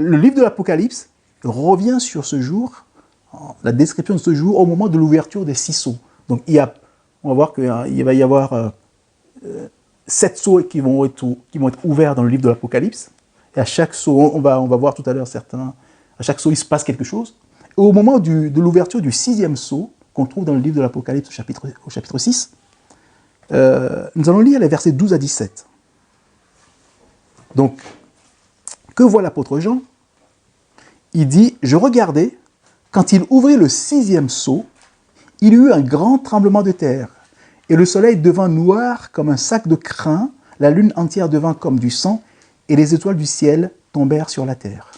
le livre de l'Apocalypse revient sur ce jour, la description de ce jour, au moment de l'ouverture des 6 sceaux. Donc, on va voir qu'il va y avoir 7 sceaux qui vont être ouverts dans le livre de l'Apocalypse. Et à chaque sceau, on va voir tout à l'heure certains, à chaque sceau, il se passe quelque chose. Et au moment de l'ouverture du 6e sceau, qu'on trouve dans le livre de l'Apocalypse au chapitre 6, nous allons lire les versets 12 à 17. Donc, que voit l'apôtre Jean? Il dit, « Je regardais, quand il ouvrit le 6e sceau, il y eut un grand tremblement de terre, et le soleil devint noir comme un sac de crin, la lune entière devint comme du sang, et les étoiles du ciel tombèrent sur la terre.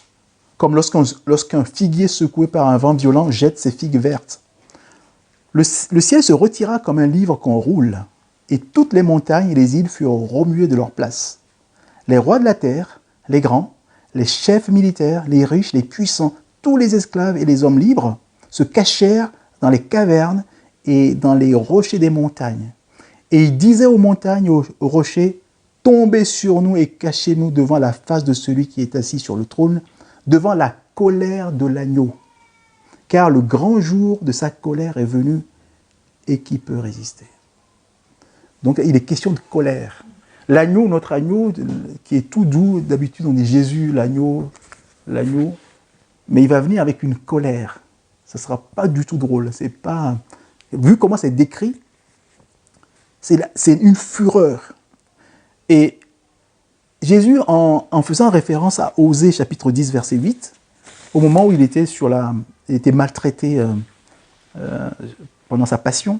Comme lorsqu'un figuier secoué par un vent violent jette ses figues vertes. Le ciel se retira comme un livre qu'on roule, et toutes les montagnes et les îles furent remuées de leur place. Les rois de la terre, les grands, les chefs militaires, les riches, les puissants, tous les esclaves et les hommes libres se cachèrent dans les cavernes et dans les rochers des montagnes. Et ils disaient aux montagnes, aux rochers, « Tombez sur nous et cachez-nous devant la face de celui qui est assis sur le trône, devant la colère de l'agneau. Car le grand jour de sa colère est venu, et qui peut résister ?» Donc il est question de colère. L'agneau, notre agneau, qui est tout doux, d'habitude on dit Jésus, l'agneau, mais il va venir avec une colère. Ce ne sera pas du tout drôle. C'est pas, vu comment c'est décrit, c'est une fureur. Et Jésus, en faisant référence à Osée chapitre 10, verset 8, au moment où il était maltraité pendant sa passion,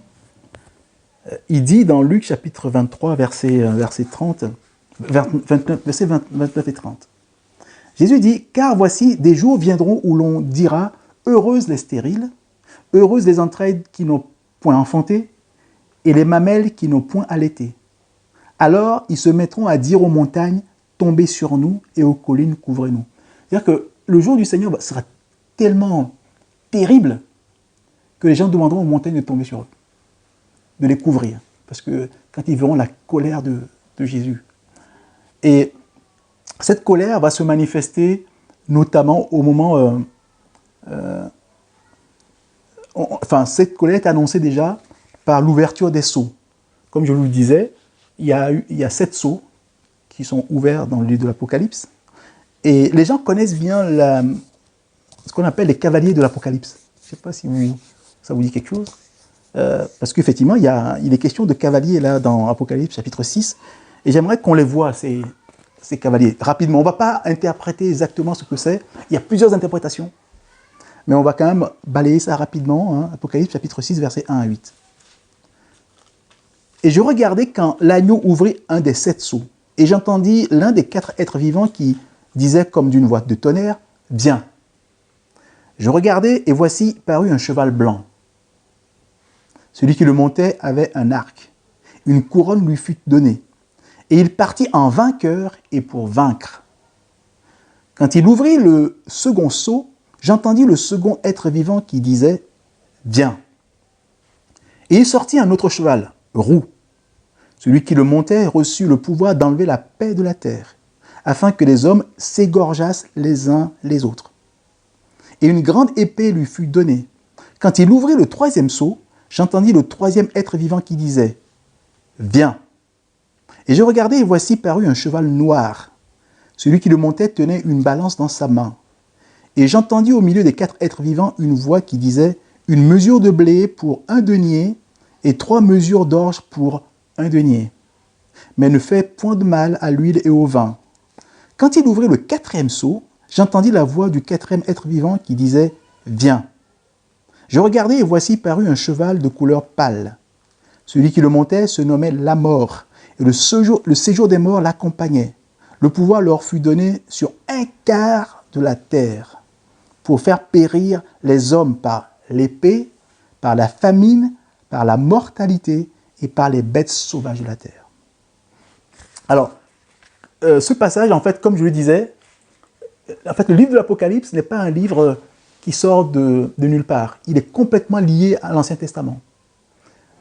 il dit dans Luc chapitre 23, verset 29 et 30. Jésus dit, « Car voici, des jours viendront où l'on dira, heureuses les stériles, heureuses les entrailles qui n'ont point enfanté, et les mamelles qui n'ont point allaité. Alors ils se mettront à dire aux montagnes, tombez sur nous, et aux collines, couvrez-nous. » C'est-à-dire que le jour du Seigneur sera tellement terrible que les gens demanderont aux montagnes de tomber sur eux, de les couvrir, parce que quand ils verront la colère de Jésus. Et cette colère va se manifester notamment au moment... cette colère est annoncée déjà par l'ouverture des sceaux. Comme je vous le disais, il y a 7 sceaux qui sont ouverts dans le livre de l'Apocalypse. Et les gens connaissent bien ce qu'on appelle les cavaliers de l'Apocalypse. Je ne sais pas si ça vous dit quelque chose. Parce qu'effectivement, il est question de cavaliers là dans Apocalypse chapitre 6. Et j'aimerais qu'on les voit, ces cavaliers, rapidement. On ne va pas interpréter exactement ce que c'est. Il y a plusieurs interprétations. Mais on va quand même balayer ça rapidement. Hein. Apocalypse chapitre 6, versets 1 à 8. « Et je regardais quand l'agneau ouvrit un des 7 sceaux. Et j'entendis l'un des 4 êtres vivants qui disait comme d'une voix de tonnerre, « Viens !» Je regardais et voici parut un cheval blanc. Celui qui le montait avait un arc. Une couronne lui fut donnée. Et il partit en vainqueur et pour vaincre. Quand il ouvrit le second sceau, j'entendis le second être vivant qui disait « Viens !» Et il sortit un autre cheval, roux. Celui qui le montait reçut le pouvoir d'enlever la paix de la terre, afin que les hommes s'égorgeassent les uns les autres. Et une grande épée lui fut donnée. Quand il ouvrit le 3e sceau, j'entendis le 3e être vivant qui disait « Viens !» Et je regardai et voici parut un cheval noir. Celui qui le montait tenait une balance dans sa main. Et j'entendis au milieu des 4 êtres vivants une voix qui disait « Une mesure de blé pour 1 denier et 3 mesures d'orge pour 1 denier. Mais ne fais point de mal à l'huile et au vin. » Quand il ouvrit le 4e sceau, j'entendis la voix du 4e être vivant qui disait « Viens !» Je regardai et voici parut un cheval de couleur pâle. Celui qui le montait se nommait la mort, et le séjour des morts l'accompagnait. Le pouvoir leur fut donné sur 1/4 de la terre, pour faire périr les hommes par l'épée, par la famine, par la mortalité et par les bêtes sauvages de la terre. Alors, ce passage, en fait, comme je le disais, en fait, le livre de l'Apocalypse n'est pas un livre qui sort de nulle part. Il est complètement lié à l'Ancien Testament.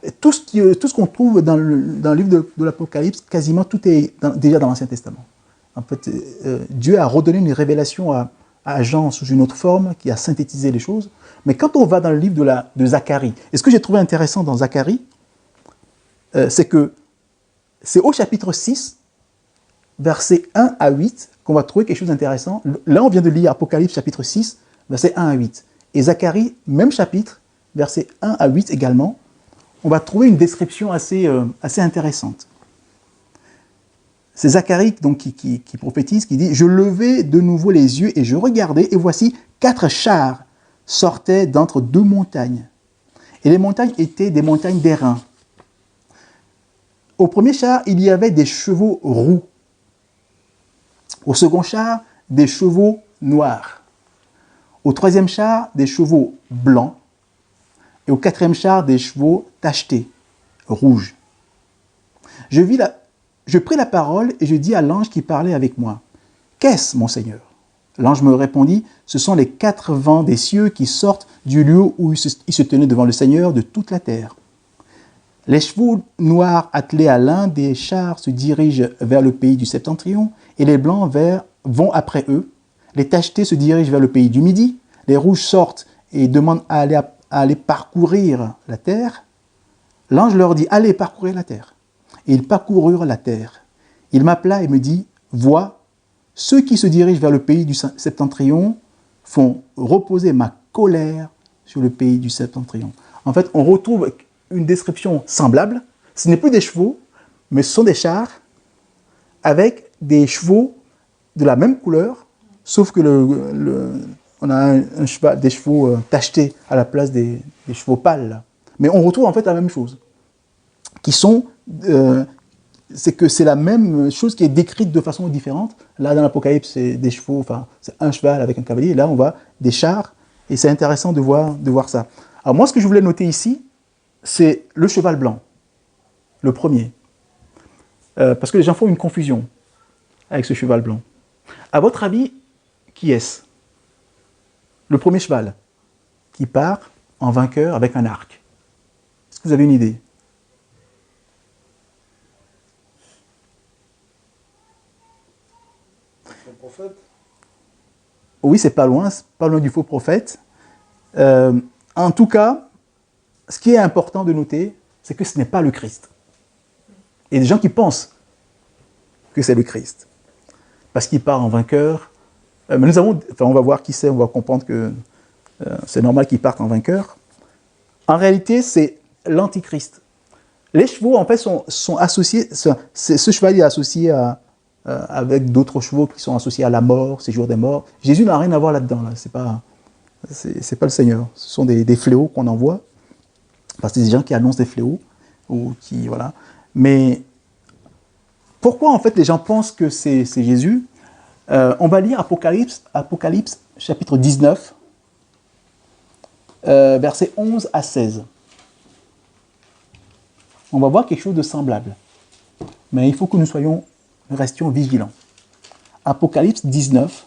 Et tout ce qu'on trouve dans le livre de l'Apocalypse, quasiment tout est déjà dans l'Ancien Testament. En fait, Dieu a redonné une révélation à Jean sous une autre forme, qui a synthétisé les choses. Mais quand on va dans le livre de Zacharie, et ce que j'ai trouvé intéressant dans Zacharie, c'est que c'est au chapitre 6, versets 1 à 8, qu'on va trouver quelque chose d'intéressant. Là, on vient de lire Apocalypse chapitre 6, versets 1 à 8. Et Zacharie, même chapitre, versets 1 à 8 également, on va trouver une description assez intéressante. C'est Zacharie donc, qui prophétise, qui dit « Je levai de nouveau les yeux et je regardai, et voici 4 chars sortaient d'entre 2 montagnes. Et les montagnes étaient des montagnes d'airain. Au premier char, il y avait des chevaux roux. Au second char, des chevaux noirs. Au troisième char, des chevaux blancs. Et au quatrième char, des chevaux tachetés, rouges. Je pris la parole et je dis à l'ange qui parlait avec moi, « Qu'est-ce, mon Seigneur ?» L'ange me répondit, « Ce sont les 4 vents des cieux qui sortent du lieu où il se tenait devant le Seigneur de toute la terre. Les chevaux noirs attelés à l'un des chars se dirigent vers le pays du septentrion, et les blancs vont après eux. Les tachetés se dirigent vers le pays du midi. Les rouges sortent et demandent à aller parcourir la terre. L'ange leur dit, « Allez parcourir la terre. » Et ils parcoururent la terre. Il m'appela et me dit, « Vois, ceux qui se dirigent vers le pays du septentrion font reposer ma colère sur le pays du septentrion. » En fait, on retrouve une description semblable. Ce n'est plus des chevaux, mais ce sont des chars avec des chevaux de la même couleur, sauf que on a des chevaux tachetés à la place des chevaux pâles. Mais on retrouve en fait la même chose, qui sont... c'est que c'est la même chose qui est décrite de façon différente. Là, dans l'Apocalypse, c'est des chevaux, enfin, c'est un cheval avec un cavalier. Et là, on voit des chars, et c'est intéressant de voir ça. Alors moi, ce que je voulais noter ici, c'est le cheval blanc, le premier. Parce que les gens font une confusion avec ce cheval blanc. À votre avis, qui est-ce? Le premier cheval qui part en vainqueur avec un arc. Est-ce que vous avez une idée? Un prophète? Oui, c'est pas loin du faux prophète. En tout cas, ce qui est important de noter, c'est que ce n'est pas le Christ. Il y a des gens qui pensent que c'est le Christ, parce qu'il part en vainqueur. Mais on va voir qui c'est, on va comprendre que c'est normal qu'il parte en vainqueur. En réalité, c'est l'Antichrist. Les chevaux, en fait, sont associés, ce cheval est associé avec d'autres chevaux qui sont associés à la mort, séjour des morts. Jésus n'a rien à voir là-dedans, là. C'est pas le Seigneur. Ce sont des fléaux qu'on envoie. Parce que c'est des gens qui annoncent des fléaux, ou qui, voilà. Mais pourquoi, en fait, les gens pensent que c'est Jésus? On va lire Apocalypse chapitre 19, versets 11 à 16. On va voir quelque chose de semblable. Mais il faut que nous restions vigilants. Apocalypse 19,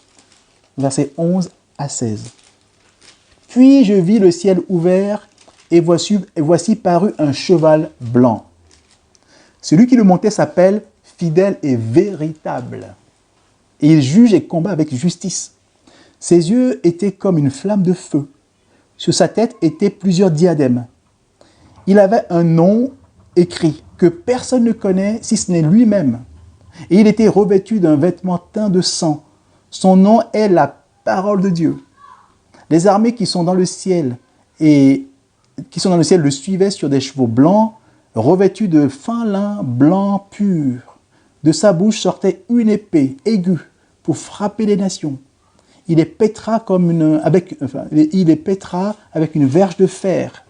versets 11 à 16. « Puis je vis le ciel ouvert, et voici parut un cheval blanc. Celui qui le montait s'appelle Fidèle et Véritable. Et il juge et combat avec justice. Ses yeux étaient comme une flamme de feu. Sur sa tête étaient plusieurs diadèmes. Il avait un nom écrit que personne ne connaît si ce n'est lui-même. Et il était revêtu d'un vêtement teint de sang. Son nom est la parole de Dieu. Les armées qui sont dans le ciel le suivaient sur des chevaux blancs, revêtus de fin lin blanc pur. De sa bouche sortait une épée aiguë pour frapper les nations. Il les pétra avec une verge de fer.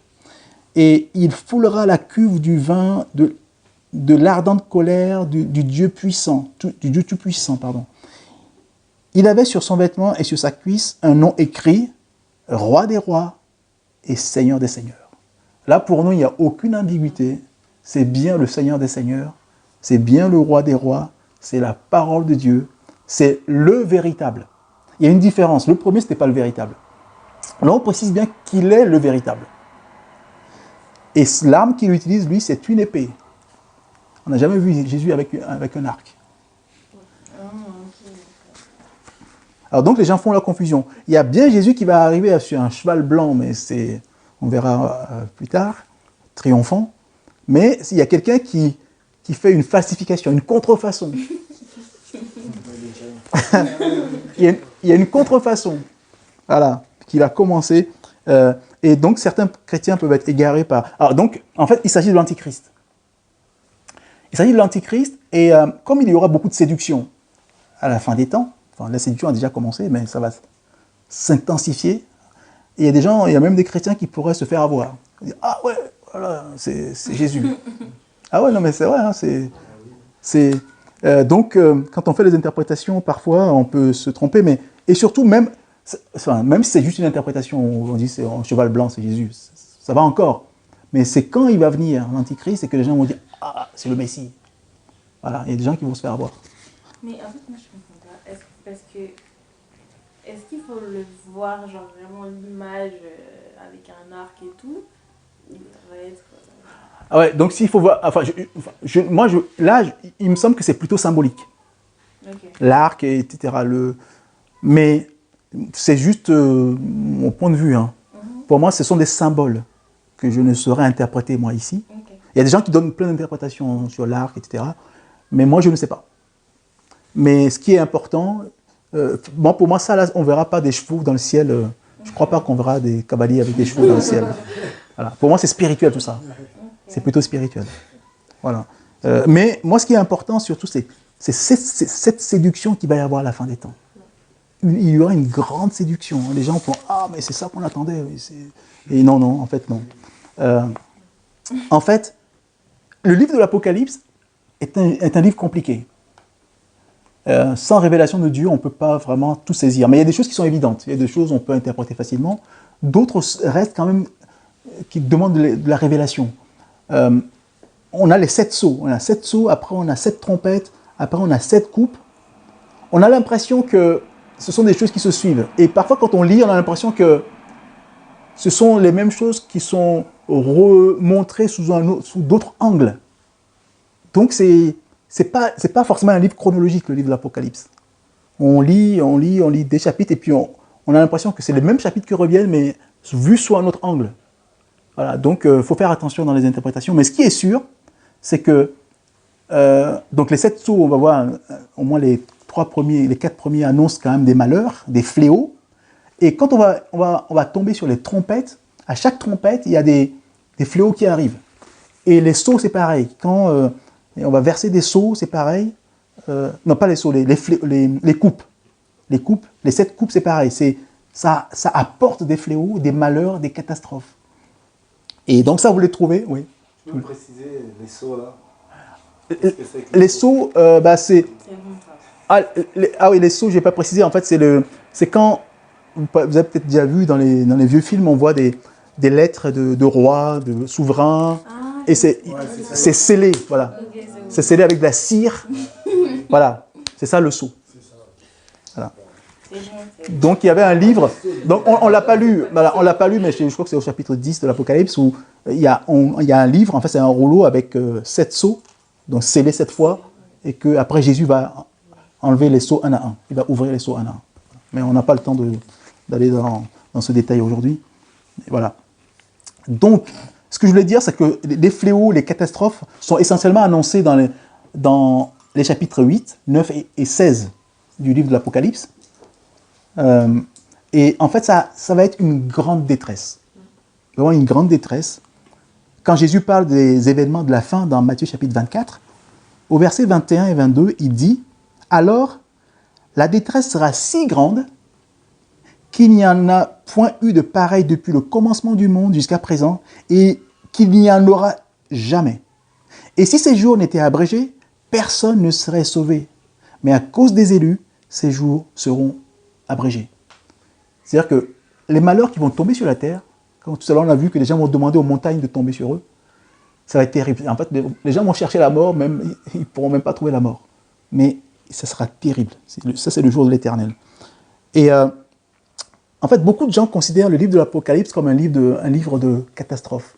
Et il foulera la cuve du vin de l'ardente colère du Dieu puissant, du Dieu tout-puissant, pardon. Il avait sur son vêtement et sur sa cuisse un nom écrit, Roi des rois et Seigneur des seigneurs. Là, pour nous, il n'y a aucune ambiguïté. C'est bien le Seigneur des seigneurs, c'est bien le Roi des rois, c'est la parole de Dieu, c'est le véritable. Il y a une différence. Le premier, ce n'était pas le véritable. Là, on précise bien qu'il est le véritable. Et l'arme qu'il utilise, lui, c'est une épée. On n'a jamais vu Jésus avec un arc. Alors donc les gens font la confusion. Il y a bien Jésus qui va arriver sur un cheval blanc, mais on verra plus tard, triomphant. Mais il y a quelqu'un qui fait une falsification, une contrefaçon. Il y a une contrefaçon, voilà, qui va commencer. Et donc certains chrétiens peuvent être égarés par... Alors donc, en fait, il s'agit de l'Antichrist. Il s'agit de l'Antichrist, et comme il y aura beaucoup de séduction à la fin des temps, enfin, la séduction a déjà commencé, mais ça va s'intensifier. Et il y a des gens, il y a même des chrétiens qui pourraient se faire avoir. Ah ouais, voilà, c'est Jésus. Ah ouais, non mais c'est vrai, hein, donc quand on fait les interprétations, parfois on peut se tromper, mais et surtout même si c'est juste une interprétation, on dit c'est un cheval blanc, c'est Jésus, ça va encore. Mais c'est quand il va venir, l'Antichrist, et que les gens vont dire ah c'est le Messie. Voilà, il y a des gens qui vont se faire avoir. Mais en fait, moi je comprends pas. Est-ce qu'il faut le voir, genre vraiment l'image avec un arc et tout, ou ça va être. Ah ouais, donc s'il faut voir. Enfin, il me semble que c'est plutôt symbolique. Okay. L'arc, etc. Mais c'est juste mon point de vue. Hein. Pour moi, ce sont des symboles que je ne saurais interpréter, moi, ici. Okay. Il y a des gens qui donnent plein d'interprétations sur l'arc, etc. Mais moi, je ne sais pas. Mais ce qui est important, pour moi, ça, là, on ne verra pas des chevaux dans le ciel. Je ne crois pas qu'on verra des cavaliers avec des chevaux dans le ciel. Voilà. Pour moi, c'est spirituel, tout ça. C'est plutôt spirituel. Voilà. Mais moi, ce qui est important, surtout, c'est cette séduction qu'il va y avoir à la fin des temps. Il y aura une grande séduction. Les gens vont « Ah, mais c'est ça qu'on attendait. » Et non, en fait, non. En fait, le livre de l'Apocalypse est un livre compliqué. Sans révélation de Dieu, on ne peut pas vraiment tout saisir. Mais il y a des choses qui sont évidentes. Il y a des choses qu'on peut interpréter facilement. D'autres restent quand même qui demandent de la révélation. On a les 7 sceaux. On a 7 sceaux, après on a 7 trompettes, après on a 7 coupes. On a l'impression que ce sont des choses qui se suivent. Et parfois, quand on lit, on a l'impression que ce sont les mêmes choses qui sont remontrées sous d'autres angles. Donc, c'est pas forcément un livre chronologique, le livre de l'Apocalypse. On lit des chapitres, et puis on a l'impression que c'est les mêmes chapitres qui reviennent, mais vus sous un autre angle. Voilà, donc il faut faire attention dans les interprétations. Mais ce qui est sûr, c'est que donc les 7 sceaux, on va voir au moins les 4 premiers annoncent quand même des malheurs, des fléaux. Et quand on va tomber sur les trompettes, à chaque trompette, il y a des fléaux qui arrivent. Et les sceaux, c'est pareil. Quand on va verser des sceaux, c'est pareil. Non, pas les sceaux, les coupes. Les coupes, les 7 coupes, c'est pareil. Ça apporte des fléaux, des malheurs, des catastrophes. Et donc ça, vous les trouvez, oui. Tu peux me préciser les sceaux là? Les sceaux, c'est... oui, les sceaux, je n'ai pas précisé. En fait, c'est quand... Vous avez peut-être déjà vu dans les vieux films, on voit des lettres de rois, de souverains. Et c'est scellé, voilà. Okay, c'est scellé avec de la cire. Voilà, c'est ça le sceau. Voilà. Donc il y avait un livre, donc on l'a pas lu, voilà, mais je crois que c'est au chapitre 10 de l'Apocalypse où il y a un livre, en fait c'est un rouleau avec 7 sceaux, donc scellés 7 fois, et qu'après Jésus va enlever les sceaux un à un, il va ouvrir les sceaux un à un. Mais on n'a pas le temps d'aller dans ce détail aujourd'hui. Voilà. Donc, ce que je voulais dire, c'est que les fléaux, les catastrophes sont essentiellement annoncés dans les chapitres 8, 9 et 16 du livre de l'Apocalypse. Et en fait, ça va être une grande détresse. Vraiment une grande détresse. Quand Jésus parle des événements de la fin dans Matthieu chapitre 24, au verset 21 et 22, il dit « Alors, la détresse sera si grande qu'il n'y en a point eu de pareil depuis le commencement du monde jusqu'à présent, et qu'il n'y en aura jamais. Et si ces jours n'étaient abrégés, personne ne serait sauvé. Mais à cause des élus, ces jours seront abrégés. » C'est-à-dire que les malheurs qui vont tomber sur la terre, comme tout à l'heure on a vu que les gens vont demander aux montagnes de tomber sur eux, ça va être terrible. En fait, les gens vont chercher la mort, même, ils ne pourront même pas trouver la mort. Mais ça sera terrible. Ça, c'est le jour de l'éternel. Et en fait, beaucoup de gens considèrent le livre de l'Apocalypse comme un livre de catastrophe.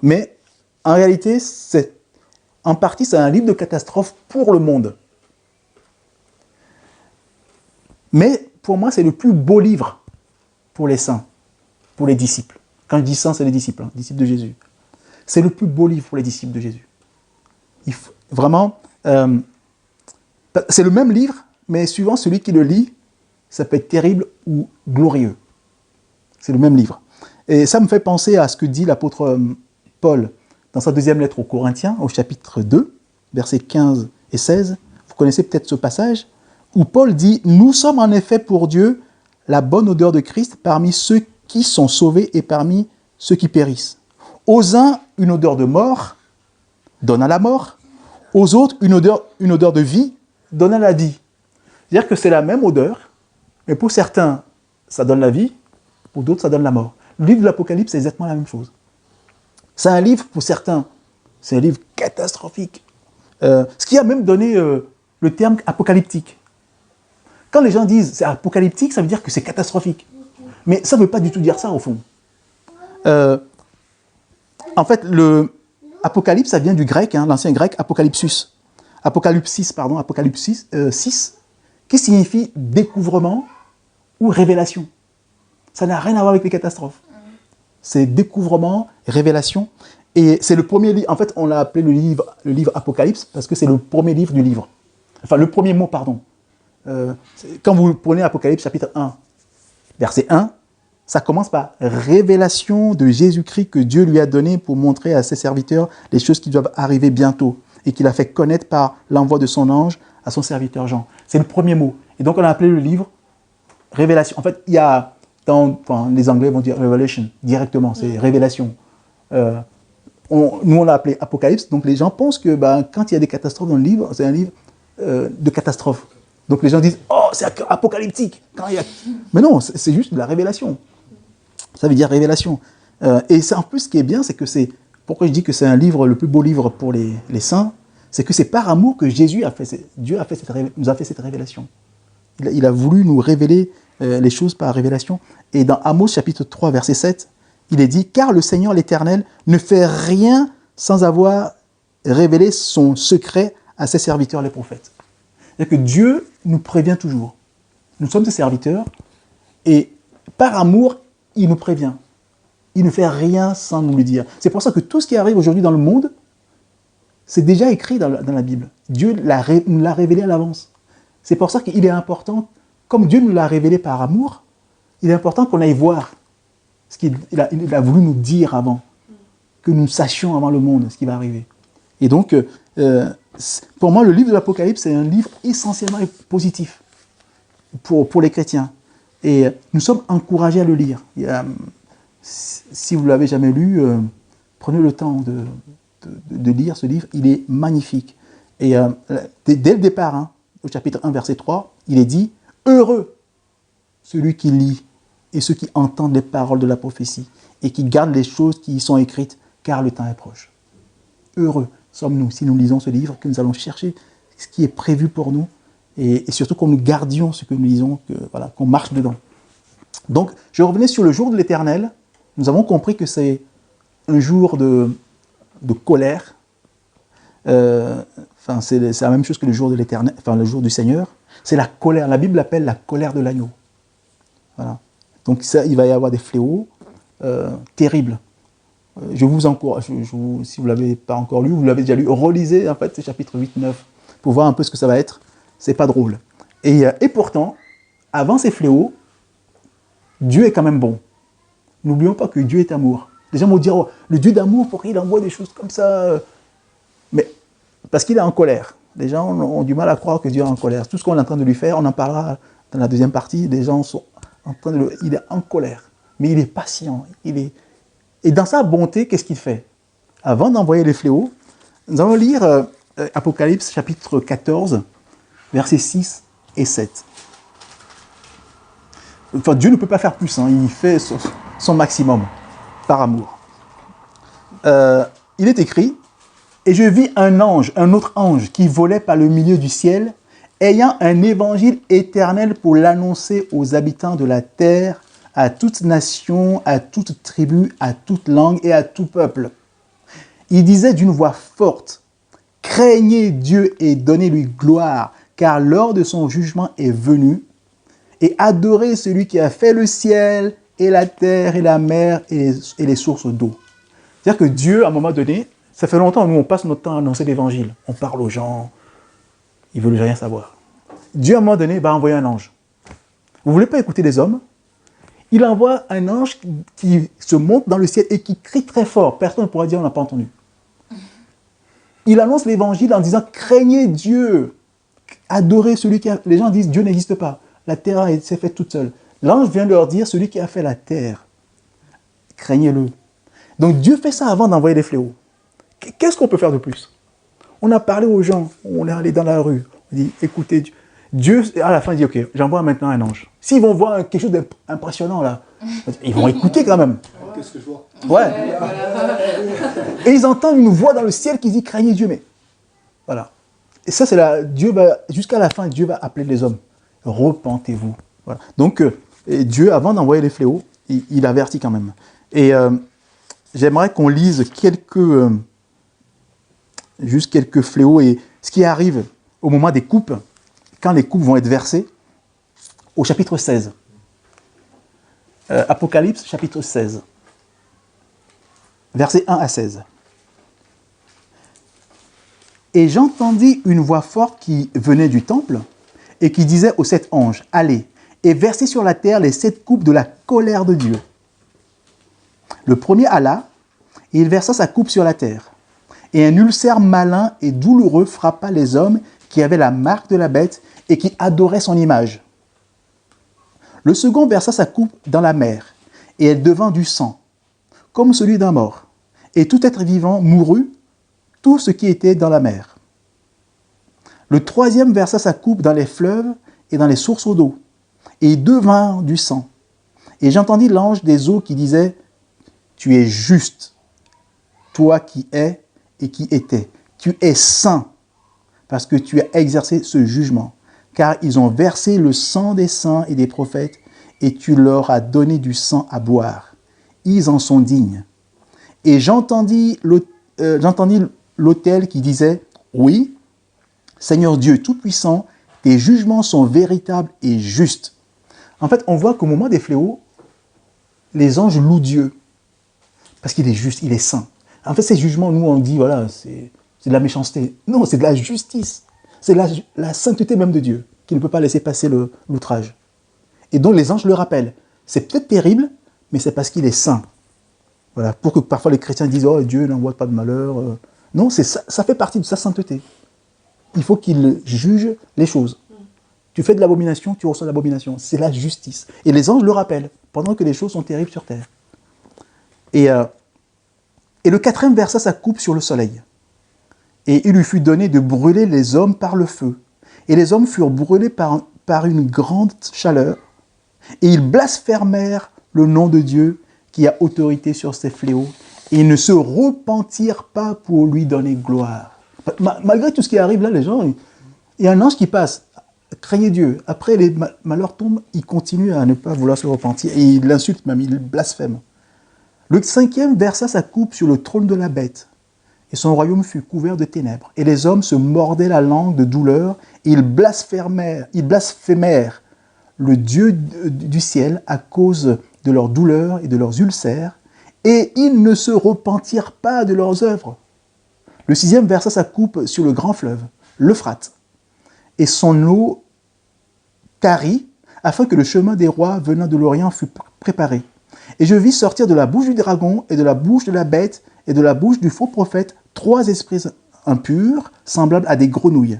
Mais en réalité, en partie, c'est un livre de catastrophe pour le monde. Mais pour moi, c'est le plus beau livre pour les saints, pour les disciples. Quand je dis saints, c'est les disciples, disciples de Jésus. C'est le plus beau livre pour les disciples de Jésus. Vraiment, c'est le même livre, mais suivant celui qui le lit, ça peut être terrible ou glorieux. C'est le même livre. Et ça me fait penser à ce que dit l'apôtre Paul dans sa deuxième lettre aux Corinthiens, au chapitre 2, versets 15 et 16. Vous connaissez peut-être ce passage, où Paul dit « Nous sommes en effet pour Dieu la bonne odeur de Christ parmi ceux qui sont sauvés et parmi ceux qui périssent. Aux uns, une odeur de mort donne à la mort. Aux autres, une odeur de vie donne à la vie. » C'est-à-dire que c'est la même odeur, mais pour certains, ça donne la vie, pour d'autres, ça donne la mort. Le livre de l'Apocalypse, c'est exactement la même chose. C'est un livre, pour certains, c'est un livre catastrophique. Ce qui a même donné le terme apocalyptique. Quand les gens disent c'est apocalyptique, ça veut dire que c'est catastrophique. Mais ça ne veut pas du tout dire ça, au fond. En fait, le apocalypse, ça vient du grec, l'ancien grec, apocalypsis, qui signifie découvrement ou révélation. Ça n'a rien à voir avec les catastrophes. C'est découvrement, révélation. Et c'est le premier livre, en fait, on l'a appelé le livre Apocalypse parce que c'est le premier livre du livre. Enfin, le premier mot, pardon. Quand vous prenez Apocalypse chapitre 1, verset 1, ça commence par révélation de Jésus-Christ que Dieu lui a donné pour montrer à ses serviteurs les choses qui doivent arriver bientôt et qu'il a fait connaître par l'envoi de son ange à son serviteur Jean. C'est le premier mot. Et donc, on a appelé le livre Révélation. En fait, il y a, les Anglais vont dire Revelation directement, c'est révélation. Nous, on l'a appelé Apocalypse. Donc, les gens pensent que quand il y a des catastrophes dans le livre, c'est un livre de catastrophes. Donc, les gens disent « Oh, c'est apocalyptique !» Mais non, c'est juste de la révélation. Ça veut dire révélation. Et en plus, ce qui est bien, c'est que c'est... Pourquoi je dis que c'est un livre, le plus beau livre pour les saints, c'est que c'est par amour que Dieu nous a fait cette révélation. Il a voulu nous révéler les choses par révélation. Et dans Amos chapitre 3, verset 7, il est dit « Car le Seigneur l'Éternel ne fait rien sans avoir révélé son secret à ses serviteurs les prophètes. » C'est-à-dire que Dieu nous prévient toujours. Nous sommes ses serviteurs et par amour, il nous prévient. Il ne fait rien sans nous le dire. C'est pour ça que tout ce qui arrive aujourd'hui dans le monde, c'est déjà écrit dans la Bible. Dieu nous l'a révélé à l'avance. C'est pour ça qu'il est important, comme Dieu nous l'a révélé par amour, il est important qu'on aille voir ce qu'il a voulu nous dire avant, que nous sachions avant le monde ce qui va arriver. Et donc, pour moi, le livre de l'Apocalypse, c'est un livre essentiellement positif pour les chrétiens. Et nous sommes encouragés à le lire. Si vous ne l'avez jamais lu, prenez le temps de lire ce livre. Il est magnifique. Et dès le départ, au chapitre 1, verset 3, il est dit « Heureux celui qui lit et ceux qui entendent les paroles de la prophétie et qui gardent les choses qui y sont écrites, car le temps est proche. » Heureux sommes-nous si nous lisons ce livre, que nous allons chercher ce qui est prévu pour nous et surtout qu'on nous gardions ce que nous lisons, qu'on marche dedans. Donc, je revenais sur le jour de l'Éternel. Nous avons compris que c'est un jour de colère. C'est la même chose que le jour de l'Éternel, le jour du Seigneur. C'est la colère. La Bible l'appelle la colère de l'agneau. Voilà. Donc, il va y avoir des fléaux terribles. Je vous encourage, si vous ne l'avez pas encore lu, vous l'avez déjà lu, relisez en fait ces chapitres 8, 9 pour voir un peu ce que ça va être. C'est pas drôle. Et pourtant, avant ces fléaux, Dieu est quand même bon. N'oublions pas que Dieu est amour. Les gens vont dire, oh, le Dieu d'amour, pourquoi il envoie des choses comme ça? Mais parce qu'il est en colère. Les gens ont du mal à croire que Dieu est en colère. Tout ce qu'on est en train de lui faire, on en parlera dans la deuxième partie, les gens sont en train de il est en colère. Mais il est patient. Et dans sa bonté, qu'est-ce qu'il fait? Avant d'envoyer les fléaux, nous allons lire Apocalypse chapitre 14, versets 6 et 7. Enfin, Dieu ne peut pas faire plus, il fait son maximum, par amour. Il est écrit, « Et je vis un autre ange, qui volait par le milieu du ciel, ayant un évangile éternel pour l'annoncer aux habitants de la terre, à toute nation, à toute tribu, à toute langue et à tout peuple. Il disait d'une voix forte, « Craignez Dieu et donnez-lui gloire, car l'heure de son jugement est venue, et adorez celui qui a fait le ciel et la terre et la mer et les sources d'eau. C'est-à-dire que Dieu, à un moment donné, ça fait longtemps, nous on passe notre temps à annoncer l'évangile. On parle aux gens, ils ne veulent rien savoir. Dieu, à un moment donné, va envoyer un ange. Vous ne voulez pas écouter les hommes? Il envoie un ange qui se monte dans le ciel et qui crie très fort. Personne ne pourra dire on n'a pas entendu. Il annonce l'évangile en disant craignez Dieu, adorez celui qui a... Les gens disent Dieu n'existe pas, la terre s'est faite toute seule. L'ange vient leur dire celui qui a fait la terre, craignez-le. Donc Dieu fait ça avant d'envoyer les fléaux. Qu'est-ce qu'on peut faire de plus? On a parlé aux gens, on est allé dans la rue, on dit écoutez Dieu. Dieu, à la fin, dit, ok, j'envoie maintenant un ange. S'ils vont voir quelque chose d'impressionnant, là, ils vont écouter quand même. Qu'est-ce que je vois? Ouais. Et ils entendent une voix dans le ciel qui dit, craignez Dieu, mais... Voilà. Et ça, c'est Dieu va, jusqu'à la fin, Dieu va appeler les hommes. Repentez-vous. Voilà. Donc, Dieu, avant d'envoyer les fléaux, il avertit quand même. Et j'aimerais qu'on lise juste quelques fléaux et ce qui arrive au moment des coupes, quand les coupes vont être versées, au chapitre 16. Apocalypse, chapitre 16. Versets 1 à 16. Et j'entendis une voix forte qui venait du temple et qui disait aux 7 anges, « Allez, et versez sur la terre les 7 coupes de la colère de Dieu. » Le premier alla, et il versa sa coupe sur la terre. Et un ulcère malin et douloureux frappa les hommes qui avaient la marque de la bête et qui adoraient son image. Le second versa sa coupe dans la mer, et elle devint du sang, comme celui d'un mort. Et tout être vivant mourut, tout ce qui était dans la mer. Le troisième versa sa coupe dans les fleuves et dans les sources d'eau, et il devint du sang. Et j'entendis l'ange des eaux qui disait, « Tu es juste, toi qui es et qui étais. Tu es saint, parce que tu as exercé ce jugement. Car ils ont versé le sang des saints et des prophètes, et tu leur as donné du sang à boire. Ils en sont dignes. » Et j'entendis l'autel qui disait, « Oui, Seigneur Dieu Tout-Puissant, tes jugements sont véritables et justes. » En fait, on voit qu'au moment des fléaux, les anges louent Dieu, parce qu'il est juste, il est saint. En fait, ces jugements, nous, on dit, voilà, c'est de la méchanceté. Non, c'est de la justice. C'est la sainteté même de Dieu, qui ne peut pas laisser passer l'outrage. Et donc, les anges le rappellent. C'est peut-être terrible, mais c'est parce qu'il est saint. Voilà, pour que parfois les chrétiens disent « Oh, Dieu n'envoie pas de malheur. » Non, ça fait partie de sa sainteté. Il faut qu'il juge les choses. Tu fais de l'abomination, tu reçois l'abomination. C'est la justice. Et les anges le rappellent, pendant que les choses sont terribles sur terre. Et le quatrième versa sa coupe sur le soleil. Et il lui fut donné de brûler les hommes par le feu. Et les hommes furent brûlés par une grande chaleur. Et ils blasphémèrent le nom de Dieu qui a autorité sur ces fléaux. Et ils ne se repentirent pas pour lui donner gloire. Malgré tout ce qui arrive là, les gens, il y a un ange qui passe. Craignez Dieu. Après, les malheurs tombent, il continue à ne pas vouloir se repentir. Et il l'insulte même, il blasphème. Le cinquième versa sa coupe sur le trône de la bête. Et son royaume fut couvert de ténèbres. Et les hommes se mordaient la langue de douleur. Et ils blasphémèrent le Dieu du ciel à cause de leurs douleurs et de leurs ulcères. Et ils ne se repentirent pas de leurs œuvres. Le sixième versa sa coupe sur le grand fleuve, l'Euphrate. Et son eau tarit, afin que le chemin des rois venant de l'Orient fût préparé. Et je vis sortir de la bouche du dragon, et de la bouche de la bête, et de la bouche du faux prophète, 3 esprits impurs, semblables à des grenouilles.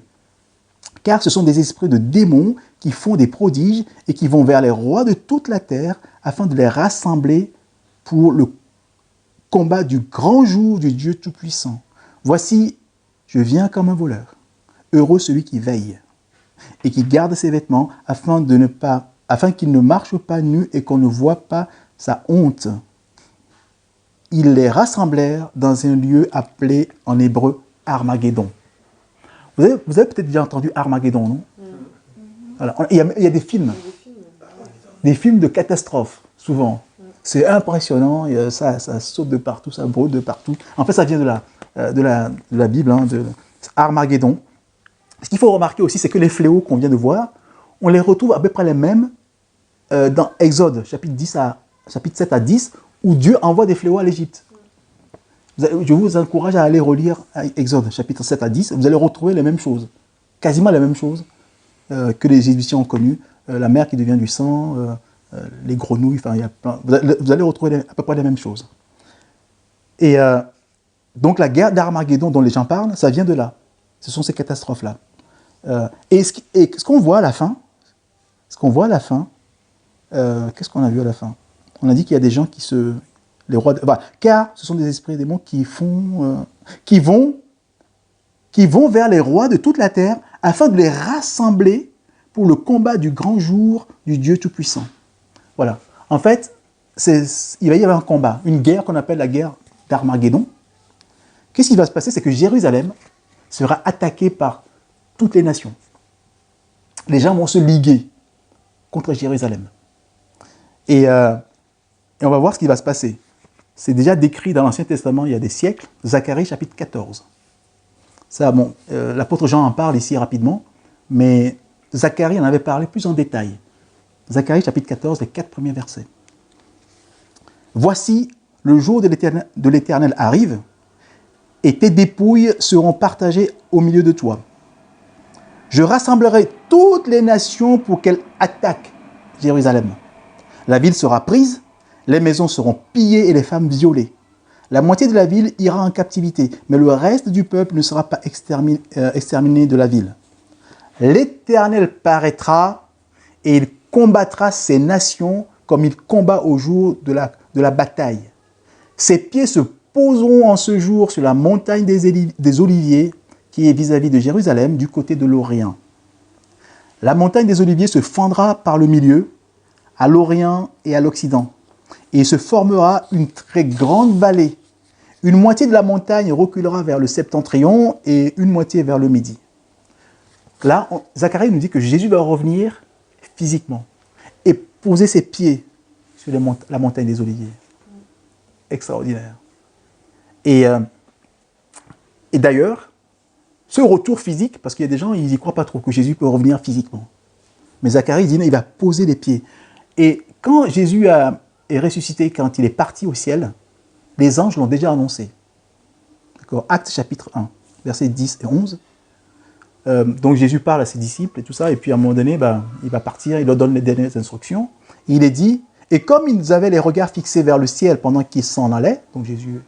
Car ce sont des esprits de démons qui font des prodiges, et qui vont vers les rois de toute la terre, afin de les rassembler pour le combat du grand jour du Dieu Tout-Puissant. Voici, je viens comme un voleur. Heureux celui qui veille et qui garde ses vêtements afin qu'il ne marche pas nu et qu'on ne voit pas sa honte. Ils les rassemblèrent dans un lieu appelé en hébreu Armageddon. Vous avez peut-être déjà entendu Armageddon, non? Voilà. Il y a des films. Des films de catastrophes, souvent. C'est impressionnant, ça saute de partout, ça brûle de partout. En fait, ça vient de la Bible, hein, de Armageddon. Ce qu'il faut remarquer aussi, c'est que les fléaux qu'on vient de voir, on les retrouve à peu près les mêmes dans Exode, chapitre 7 à 10, où Dieu envoie des fléaux à l'Égypte. Je vous encourage à aller relire Exode, chapitre 7 à 10. Vous allez retrouver les mêmes choses, quasiment les mêmes choses que les Égyptiens ont connues. La mer qui devient du sang, les grenouilles, enfin, il y a plein, vous allez retrouver à peu près les mêmes choses. Et donc la guerre d'Armageddon dont les gens parlent, ça vient de là. Ce sont ces catastrophes-là. Et ce qu'on voit à la fin, qu'est-ce qu'on a vu à la fin? On a dit qu'il y a des gens qui se... Les rois car ce sont des esprits et des démons qui vont vers les rois de toute la terre afin de les rassembler pour le combat du grand jour du Dieu Tout-Puissant. Voilà. En fait, il va y avoir un combat, une guerre qu'on appelle la guerre d'Armageddon. Qu'est-ce qui va se passer? C'est que Jérusalem sera attaquée par toutes les nations. Les gens vont se liguer contre Jérusalem. Et on va voir ce qui va se passer. C'est déjà décrit dans l'Ancien Testament il y a des siècles, Zacharie chapitre 14. Ça, bon, l'apôtre Jean en parle ici rapidement, mais Zacharie en avait parlé plus en détail. Zacharie chapitre 14, les 4 premiers versets. Voici, le jour de l'Éternel arrive, et tes dépouilles seront partagées au milieu de toi. Je rassemblerai toutes les nations pour qu'elles attaquent Jérusalem. La ville sera prise, les maisons seront pillées et les femmes violées. La moitié de la ville ira en captivité, mais le reste du peuple ne sera pas exterminé de la ville. L'Éternel paraîtra et il combattra ces nations comme il combat au jour de la bataille. Ses pieds se poseront en ce jour sur la montagne des Oliviers, qui est vis-à-vis de Jérusalem, du côté de l'Orient. La montagne des Oliviers se fendra par le milieu, à l'Orient et à l'Occident, et il se formera une très grande vallée. Une moitié de la montagne reculera vers le septentrion et une moitié vers le midi. Là, Zacharie nous dit que Jésus va revenir physiquement et poser ses pieds sur la montagne des Oliviers. Extraordinaire. Et d'ailleurs, ce retour physique, parce qu'il y a des gens, ils n'y croient pas trop que Jésus peut revenir physiquement. Mais Zacharie dit, il va poser les pieds. Et quand Jésus est ressuscité, quand il est parti au ciel, les anges l'ont déjà annoncé. D'accord? Actes chapitre 1, versets 10 et 11. Donc Jésus parle à ses disciples et tout ça, et puis à un moment donné, il va partir, il leur donne les dernières instructions. Et il est dit, et comme ils avaient les regards fixés vers le ciel pendant qu'ils s'en allaient, donc Jésus,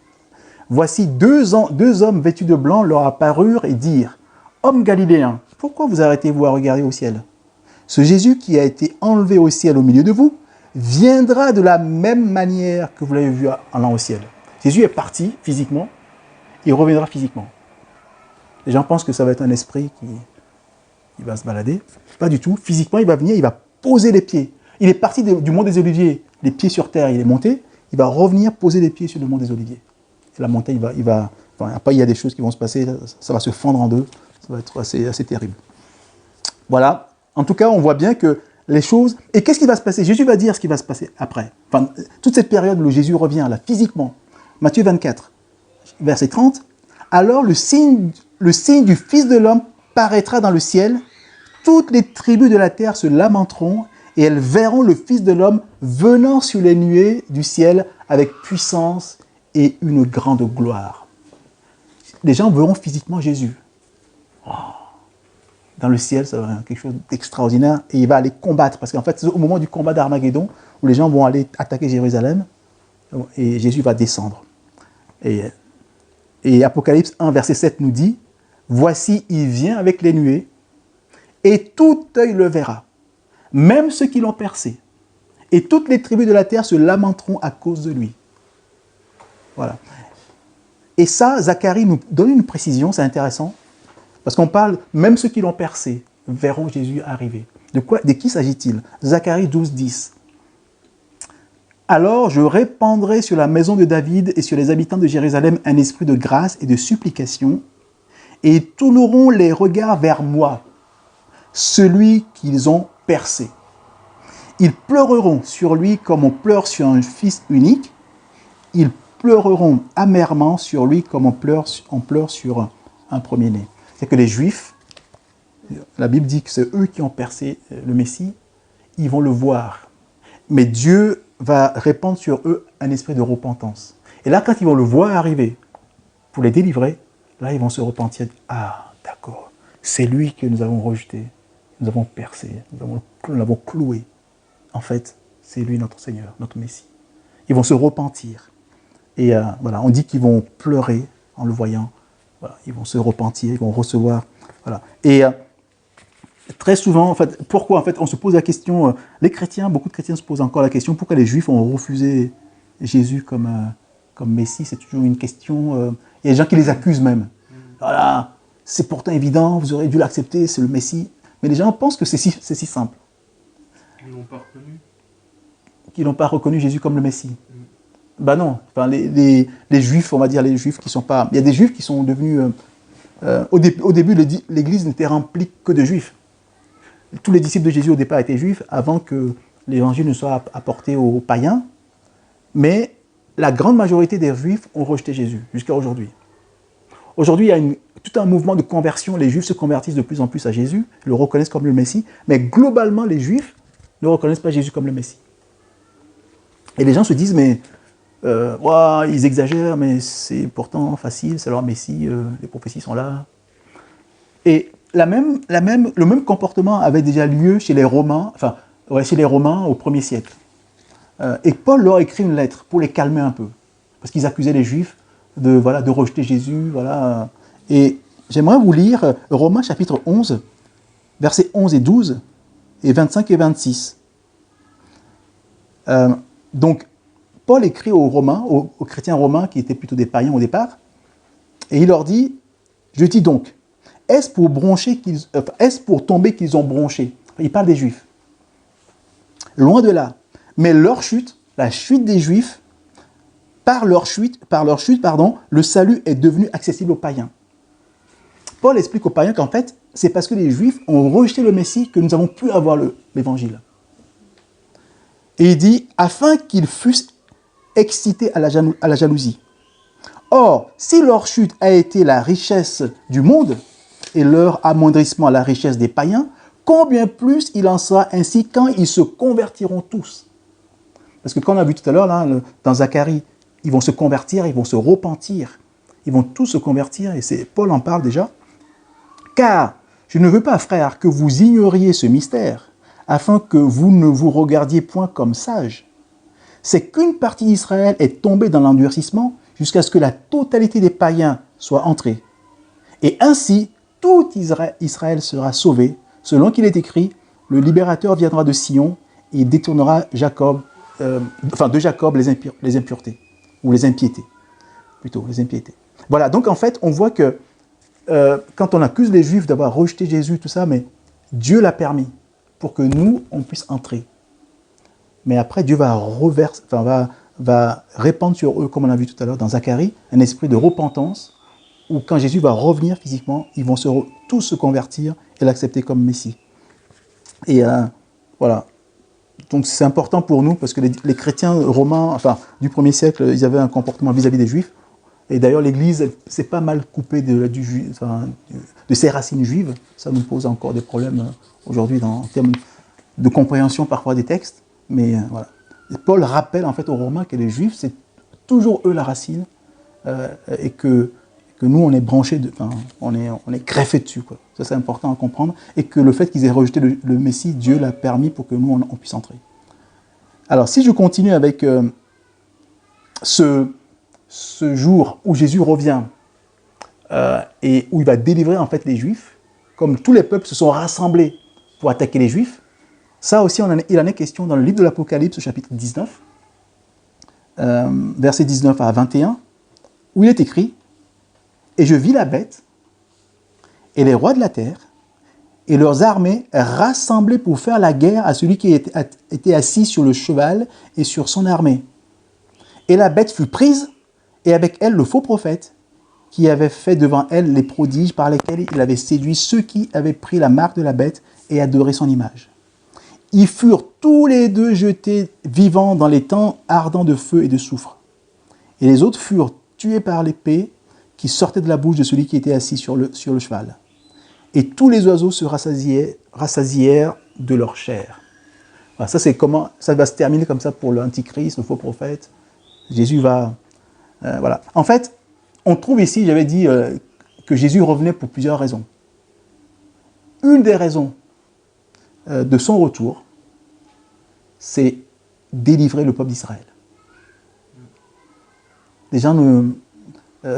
voici deux hommes vêtus de blanc leur apparurent et dirent, hommes galiléens, pourquoi vous arrêtez-vous à regarder au ciel? Ce Jésus qui a été enlevé au ciel au milieu de vous, viendra de la même manière que vous l'avez vu en allant au ciel. Jésus est parti physiquement, il reviendra physiquement. Les gens pensent que ça va être un esprit qui va se balader. Pas du tout. Physiquement, il va venir, il va poser les pieds. Il est parti du mont des Oliviers, les pieds sur terre, il est monté. Il va revenir poser les pieds sur le mont des Oliviers. Et la montagne, après, il y a des choses qui vont se passer, ça va se fendre en deux. Ça va être assez terrible. Voilà. En tout cas, on voit bien que les choses... Et qu'est-ce qui va se passer? Jésus va dire ce qui va se passer après. Enfin, toute cette période où Jésus revient, là, physiquement. Matthieu 24, verset 30. Alors le signe du Fils de l'homme paraîtra dans le ciel. Toutes les tribus de la terre se lamenteront et elles verront le Fils de l'homme venant sur les nuées du ciel avec puissance et une grande gloire. Les gens verront physiquement Jésus. Oh. Dans le ciel, ça va être quelque chose d'extraordinaire. Et il va aller combattre. Parce qu'en fait, c'est au moment du combat d'Armageddon où les gens vont aller attaquer Jérusalem. Et Jésus va descendre. Et Apocalypse 1, verset 7 nous dit, « Voici, il vient avec les nuées, et tout œil le verra, même ceux qui l'ont percé. Et toutes les tribus de la terre se lamenteront à cause de lui. » Voilà. Et ça, Zacharie nous donne une précision, c'est intéressant, parce qu'on parle, même ceux qui l'ont percé verront Jésus arriver. De qui s'agit-il? Zacharie 12, 10. Alors je répandrai sur la maison de David et sur les habitants de Jérusalem un esprit de grâce et de supplication, et ils tourneront les regards vers moi, celui qu'ils ont percé. Ils pleureront sur lui comme on pleure sur un fils unique, ils pleureront amèrement sur lui comme on pleure sur un premier-né. C'est que les Juifs, la Bible dit que c'est eux qui ont percé le Messie, ils vont le voir mais Dieu va répandre sur eux un esprit de repentance. Et là, quand ils vont le voir arriver pour les délivrer, là, ils vont se repentir. Ah, d'accord, c'est lui que nous avons rejeté, nous avons percé, nous l'avons cloué. En fait, c'est lui notre Seigneur, notre Messie. Ils vont se repentir. Et voilà, on dit qu'ils vont pleurer en le voyant. Voilà, ils vont se repentir, ils vont recevoir. Voilà. Et très souvent, en fait, pourquoi en fait, on se pose la question, les chrétiens, beaucoup de chrétiens se posent encore la question, pourquoi les Juifs ont refusé Jésus comme Messie? C'est toujours une question. Il y a des gens qui les accusent même. Voilà, c'est pourtant évident, vous aurez dû l'accepter, c'est le Messie. Mais les gens pensent que c'est si simple. Ils ne l'ont pas reconnu. Qu'ils n'ont pas reconnu Jésus comme le Messie. Ben non, enfin, les Juifs, on va dire les Juifs qui sont pas... Il y a des Juifs qui sont devenus... au début, l'Église n'était remplie que de Juifs. Tous les disciples de Jésus au départ étaient Juifs avant que l'Évangile ne soit apporté aux païens. Mais la grande majorité des Juifs ont rejeté Jésus jusqu'à aujourd'hui. Aujourd'hui, il y a tout un mouvement de conversion. Les Juifs se convertissent de plus en plus à Jésus, le reconnaissent comme le Messie. Mais globalement, les Juifs ne reconnaissent pas Jésus comme le Messie. Et les gens se disent, mais ils exagèrent, mais c'est pourtant facile, c'est leur Messie, les prophéties sont là. Et le même comportement avait déjà lieu chez les Romains, au 1er siècle. Et Paul leur écrit une lettre pour les calmer un peu, parce qu'ils accusaient les Juifs de rejeter Jésus. Voilà. Et j'aimerais vous lire Romains chapitre 11, versets 11 et 12, et 25 et 26. Donc, Paul écrit aux Romains, aux chrétiens romains qui étaient plutôt des païens au départ, et il leur dit, je dis donc, est-ce pour tomber qu'ils ont bronché? Il parle des Juifs. Loin de là. Mais leur chute, la chute des Juifs, par leur chute, le salut est devenu accessible aux païens. Paul explique aux païens qu'en fait, c'est parce que les Juifs ont rejeté le Messie que nous avons pu avoir l'Évangile. Et il dit, afin qu'ils fussent excités à la jalousie. Or, si leur chute a été la richesse du monde et leur amoindrissement la richesse des païens, combien plus il en sera ainsi quand ils se convertiront tous. Parce que comme on a vu tout à l'heure, là, dans Zacharie, ils vont se convertir, ils vont se repentir. Ils vont tous se convertir, et Paul en parle déjà. Car je ne veux pas, frères, que vous ignoriez ce mystère, afin que vous ne vous regardiez point comme sages. C'est qu'une partie d'Israël est tombée dans l'endurcissement jusqu'à ce que la totalité des païens soit entrée. Et ainsi, tout Israël sera sauvé, selon qu'il est écrit, le libérateur viendra de Sion et détournera de Jacob les impuretés, ou les impiétés, plutôt, les impiétés. Voilà, donc en fait, on voit que quand on accuse les Juifs d'avoir rejeté Jésus, tout ça, mais Dieu l'a permis pour que nous, on puisse entrer. Mais après, Dieu va répandre sur eux, comme on a vu tout à l'heure dans Zacharie, un esprit de repentance, où quand Jésus va revenir physiquement, ils vont tous se convertir et l'accepter comme Messie. Et voilà. Donc c'est important pour nous, parce que les chrétiens romains, du 1er siècle, ils avaient un comportement vis-à-vis des Juifs. Et d'ailleurs, l'Église s'est pas mal coupée de ses racines juives. Ça nous pose encore des problèmes aujourd'hui en termes de compréhension parfois des textes. Mais voilà. Et Paul rappelle en fait aux Romains que les Juifs, c'est toujours eux la racine, et que nous, on est branchés, on est greffés dessus, quoi. Ça, c'est important à comprendre. Et que le fait qu'ils aient rejeté le Messie, Dieu l'a permis pour que nous, on puisse entrer. Alors, si je continue avec ce jour où Jésus revient et où il va délivrer en fait les Juifs, comme tous les peuples se sont rassemblés pour attaquer les Juifs, ça aussi, il en est question dans le livre de l'Apocalypse, chapitre 19, versets 19 à 21, où il est écrit « Et je vis la bête et les rois de la terre et leurs armées rassemblés pour faire la guerre à celui qui était assis sur le cheval et sur son armée. Et la bête fut prise, et avec elle le faux prophète, qui avait fait devant elle les prodiges par lesquels il avait séduit ceux qui avaient pris la marque de la bête et adoré son image. Ils furent tous les deux jetés vivants dans les temps ardents de feu et de soufre. Et les autres furent tués par l'épée qui sortait de la bouche de celui qui était assis sur le cheval. Et tous les oiseaux se rassasièrent de leur chair. Voilà, ça, c'est comment ça va se terminer comme ça pour l'antichrist, le faux prophète. Jésus va... voilà. En fait, on trouve ici, j'avais dit que Jésus revenait pour plusieurs raisons. Une des raisons de son retour, c'est délivrer le peuple d'Israël. Les gens,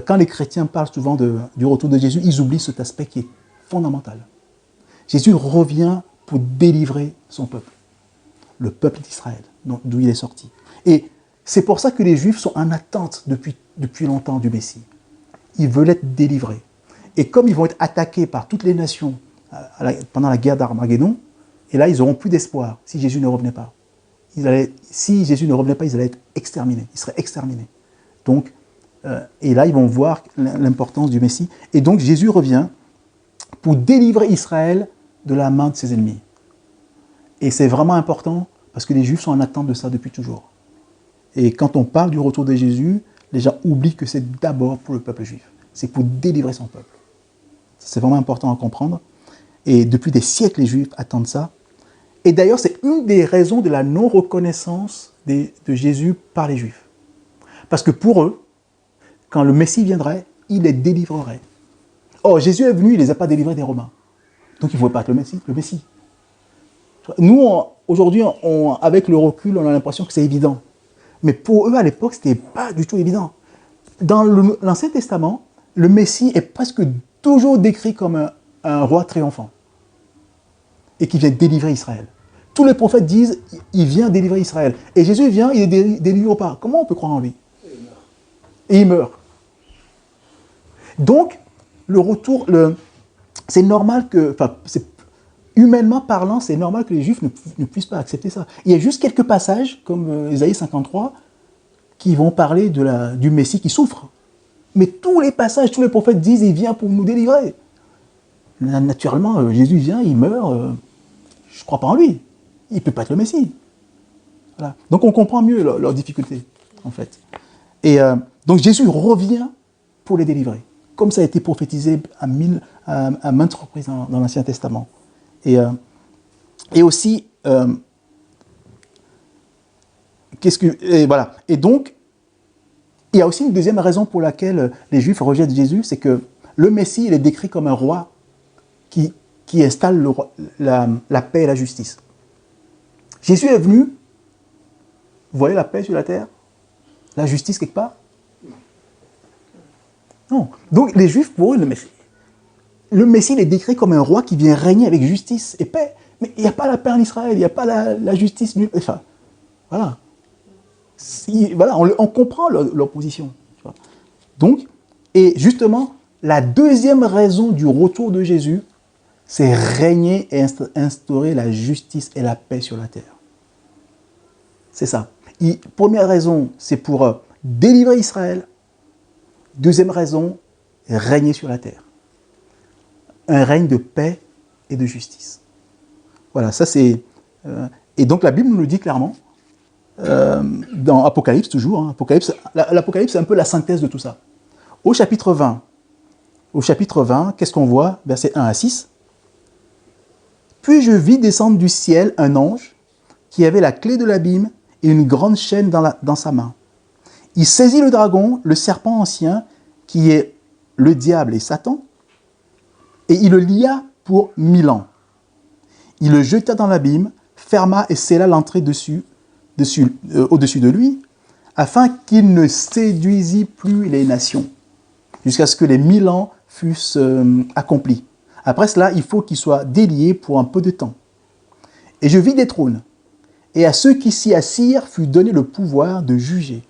quand les chrétiens parlent souvent du retour de Jésus, ils oublient cet aspect qui est fondamental. Jésus revient pour délivrer son peuple, le peuple d'Israël, d'où il est sorti. Et c'est pour ça que les Juifs sont en attente depuis longtemps du Messie. Ils veulent être délivrés. Et comme ils vont être attaqués par toutes les nations pendant la guerre d'Armageddon, et là, ils n'auront plus d'espoir si Jésus ne revenait pas. Si Jésus ne revenait pas, ils allaient être exterminés. Ils seraient exterminés. Donc, et là, ils vont voir l'importance du Messie. Et donc, Jésus revient pour délivrer Israël de la main de ses ennemis. Et c'est vraiment important parce que les Juifs sont en attente de ça depuis toujours. Et quand on parle du retour de Jésus, les gens oublient que c'est d'abord pour le peuple juif. C'est pour délivrer son peuple. C'est vraiment important à comprendre. Et depuis des siècles, les Juifs attendent ça. Et d'ailleurs, c'est une des raisons de la non-reconnaissance de Jésus par les Juifs. Parce que pour eux, quand le Messie viendrait, il les délivrerait. Or, Jésus est venu, il ne les a pas délivrés des Romains. Donc, il ne pouvait pas être le Messie. Nous, aujourd'hui, avec le recul, on a l'impression que c'est évident. Mais pour eux, à l'époque, ce n'était pas du tout évident. Dans l'Ancien Testament, le Messie est presque toujours décrit comme un roi triomphant et qui vient délivrer Israël. Tous les prophètes disent il vient délivrer Israël. Et Jésus vient, il ne délivre pas. Comment on peut croire en lui? Et il meurt. Donc, le retour, c'est normal que, humainement parlant, c'est normal que les Juifs ne puissent pas accepter ça. Il y a juste quelques passages, comme Ésaïe 53, qui vont parler du Messie qui souffre. Mais tous les passages, tous les prophètes disent il vient pour nous délivrer. Naturellement, Jésus vient, il meurt, je ne crois pas en lui. Il ne peut pas être le Messie. Voilà. Donc on comprend mieux leurs difficultés, en fait. Et donc Jésus revient pour les délivrer, comme ça a été prophétisé à maintes reprises dans l'Ancien Testament. Et aussi, voilà. Et donc, il y a aussi une deuxième raison pour laquelle les Juifs rejettent Jésus, c'est que le Messie, il est décrit comme un roi qui installe la paix et la justice. Jésus est venu, vous voyez la paix sur la terre, la justice quelque part? Non. Donc les Juifs, pour eux, le Messie il est décrit comme un roi qui vient régner avec justice et paix. Mais il n'y a pas la paix en Israël, il n'y a pas la justice. Enfin, voilà. Voilà, on comprend leur position. Tu vois. Donc, et justement, la deuxième raison du retour de Jésus, c'est régner et instaurer la justice et la paix sur la terre. C'est ça. Première raison, c'est pour délivrer Israël. Deuxième raison, régner sur la terre. Un règne de paix et de justice. Voilà, ça c'est... et donc la Bible nous le dit clairement, dans Apocalypse toujours, hein, l'Apocalypse c'est un peu la synthèse de tout ça. Au chapitre 20, qu'est-ce qu'on voit? Versets 1 à 6. Puis je vis descendre du ciel un ange qui avait la clé de l'abîme et une grande chaîne dans sa main. Il saisit le dragon, le serpent ancien, qui est le diable et Satan, et il le lia pour 1000 ans. Il le jeta dans l'abîme, ferma et scella l'entrée au-dessus de lui, afin qu'il ne séduisît plus les nations, jusqu'à ce que les 1000 ans fussent accomplis. Après cela, il faut qu'il soit délié pour un peu de temps. Et je vis des trônes, et à ceux qui s'y assirent fut donné le pouvoir de juger.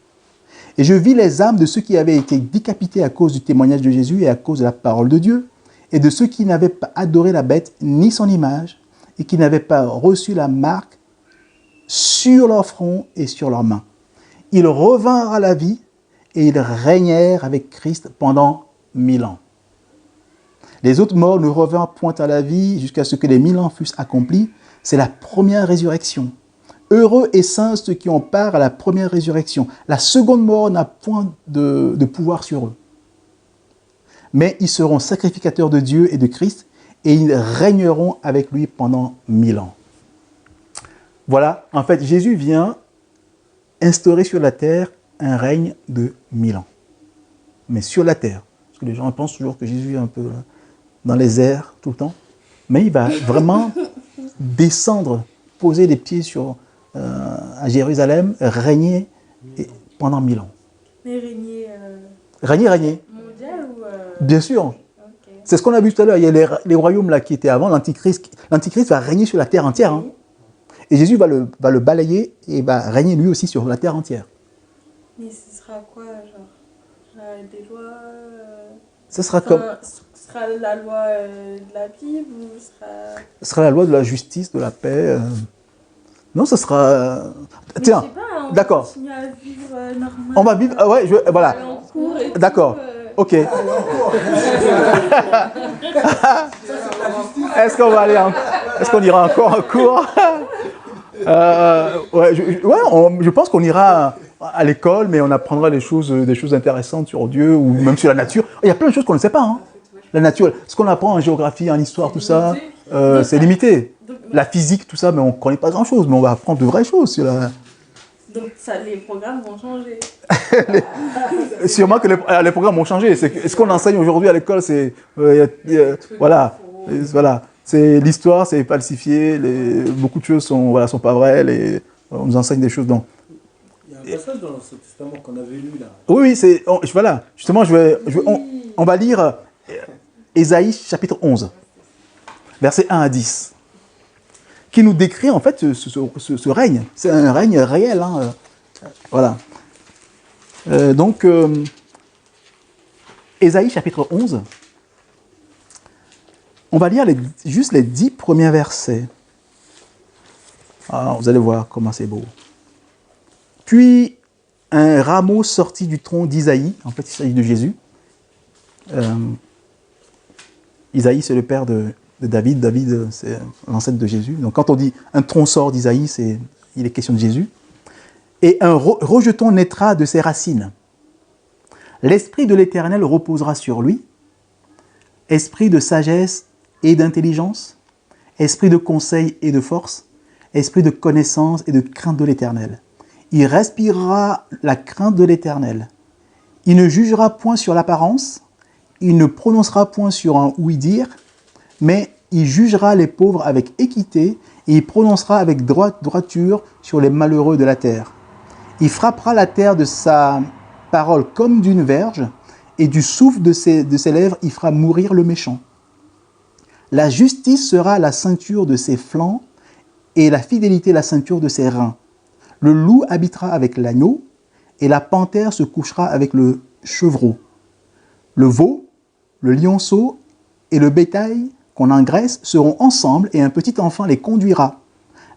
Et je vis les âmes de ceux qui avaient été décapités à cause du témoignage de Jésus et à cause de la parole de Dieu, et de ceux qui n'avaient pas adoré la bête ni son image, et qui n'avaient pas reçu la marque sur leur front et sur leurs mains. Ils revinrent à la vie, et ils régnèrent avec Christ pendant 1000 ans. Les autres morts ne revinrent point à la vie jusqu'à ce que les 1000 ans fussent accomplis. C'est la première résurrection. Heureux et saints ceux qui ont part à la première résurrection. La seconde mort n'a point de pouvoir sur eux. Mais ils seront sacrificateurs de Dieu et de Christ, et ils régneront avec lui pendant 1000 ans. Voilà, en fait, Jésus vient instaurer sur la terre un règne de 1000 ans. Mais sur la terre. Parce que les gens pensent toujours que Jésus est un peu dans les airs tout le temps. Mais il va vraiment descendre, poser les pieds à Jérusalem, régner pendant 1000 ans. Mais régner Régner. mondial ou... Bien sûr. Ok. C'est ce qu'on a vu tout à l'heure. Il y a les royaumes là qui étaient avant. L'Antichrist va régner sur la terre entière. Hein. Et Jésus va le balayer et va régner lui aussi sur la terre entière. Mais ce sera quoi, genre des lois Ce sera comme... Ce sera la loi de la Bible ou Ce sera la loi de la justice, de la paix. Non, ce sera... Mais Tiens, je sais pas, on d'accord. continue à vivre normalement. On va vivre... ouais, voilà. Aller en cours et D'accord. tout, Ok. Est-ce qu'on va aller Est-ce qu'on ira encore en cours? Je pense qu'on ira à l'école, mais on apprendra des choses intéressantes sur Dieu ou même sur la nature. Il y a plein de choses qu'on ne sait pas. Hein. La nature, ce qu'on apprend en géographie, en histoire, tout ça, c'est limité. La physique, tout ça, mais on ne connaît pas grand-chose, mais on va apprendre de vraies choses sur la... Donc les programmes vont changer. Sûrement que les programmes vont changer. Ce qu'on enseigne aujourd'hui à l'école, c'est... voilà. C'est l'histoire, c'est falsifié. Beaucoup de choses sont pas vraies. On nous enseigne des choses. Donc, il y a un passage dans l'Ancien Testament qu'on avait lu là. oui, voilà. Justement, on va lire Ésaïe chapitre 11, versets 1 à 10. Qui nous décrit en fait ce règne. C'est un règne réel. Hein. Voilà. Donc, Ésaïe chapitre 11, on va lire juste les 10 premiers versets. Alors, vous allez voir comment c'est beau. Puis, un rameau sortit du tronc d'Isaïe. En fait, il s'agit de Jésus. Isaïe, c'est le père de David. David, c'est l'ancêtre de Jésus. Donc, quand on dit un tronc sort d'Isaïe, il est question de Jésus. Et un rejeton naîtra de ses racines. L'esprit de l'Éternel reposera sur lui. Esprit de sagesse et d'intelligence. Esprit de conseil et de force. Esprit de connaissance et de crainte de l'Éternel. Il respirera la crainte de l'Éternel. Il ne jugera point sur l'apparence. Il ne prononcera point sur un ouï-dire. Mais il jugera les pauvres avec équité et il prononcera avec droiture sur les malheureux de la terre. Il frappera la terre de sa parole comme d'une verge et du souffle de ses lèvres, il fera mourir le méchant. La justice sera la ceinture de ses flancs et la fidélité la ceinture de ses reins. Le loup habitera avec l'agneau et la panthère se couchera avec le chevreau. Le veau, le lionceau et le bétail qu'on engraisse seront ensemble et un petit enfant les conduira.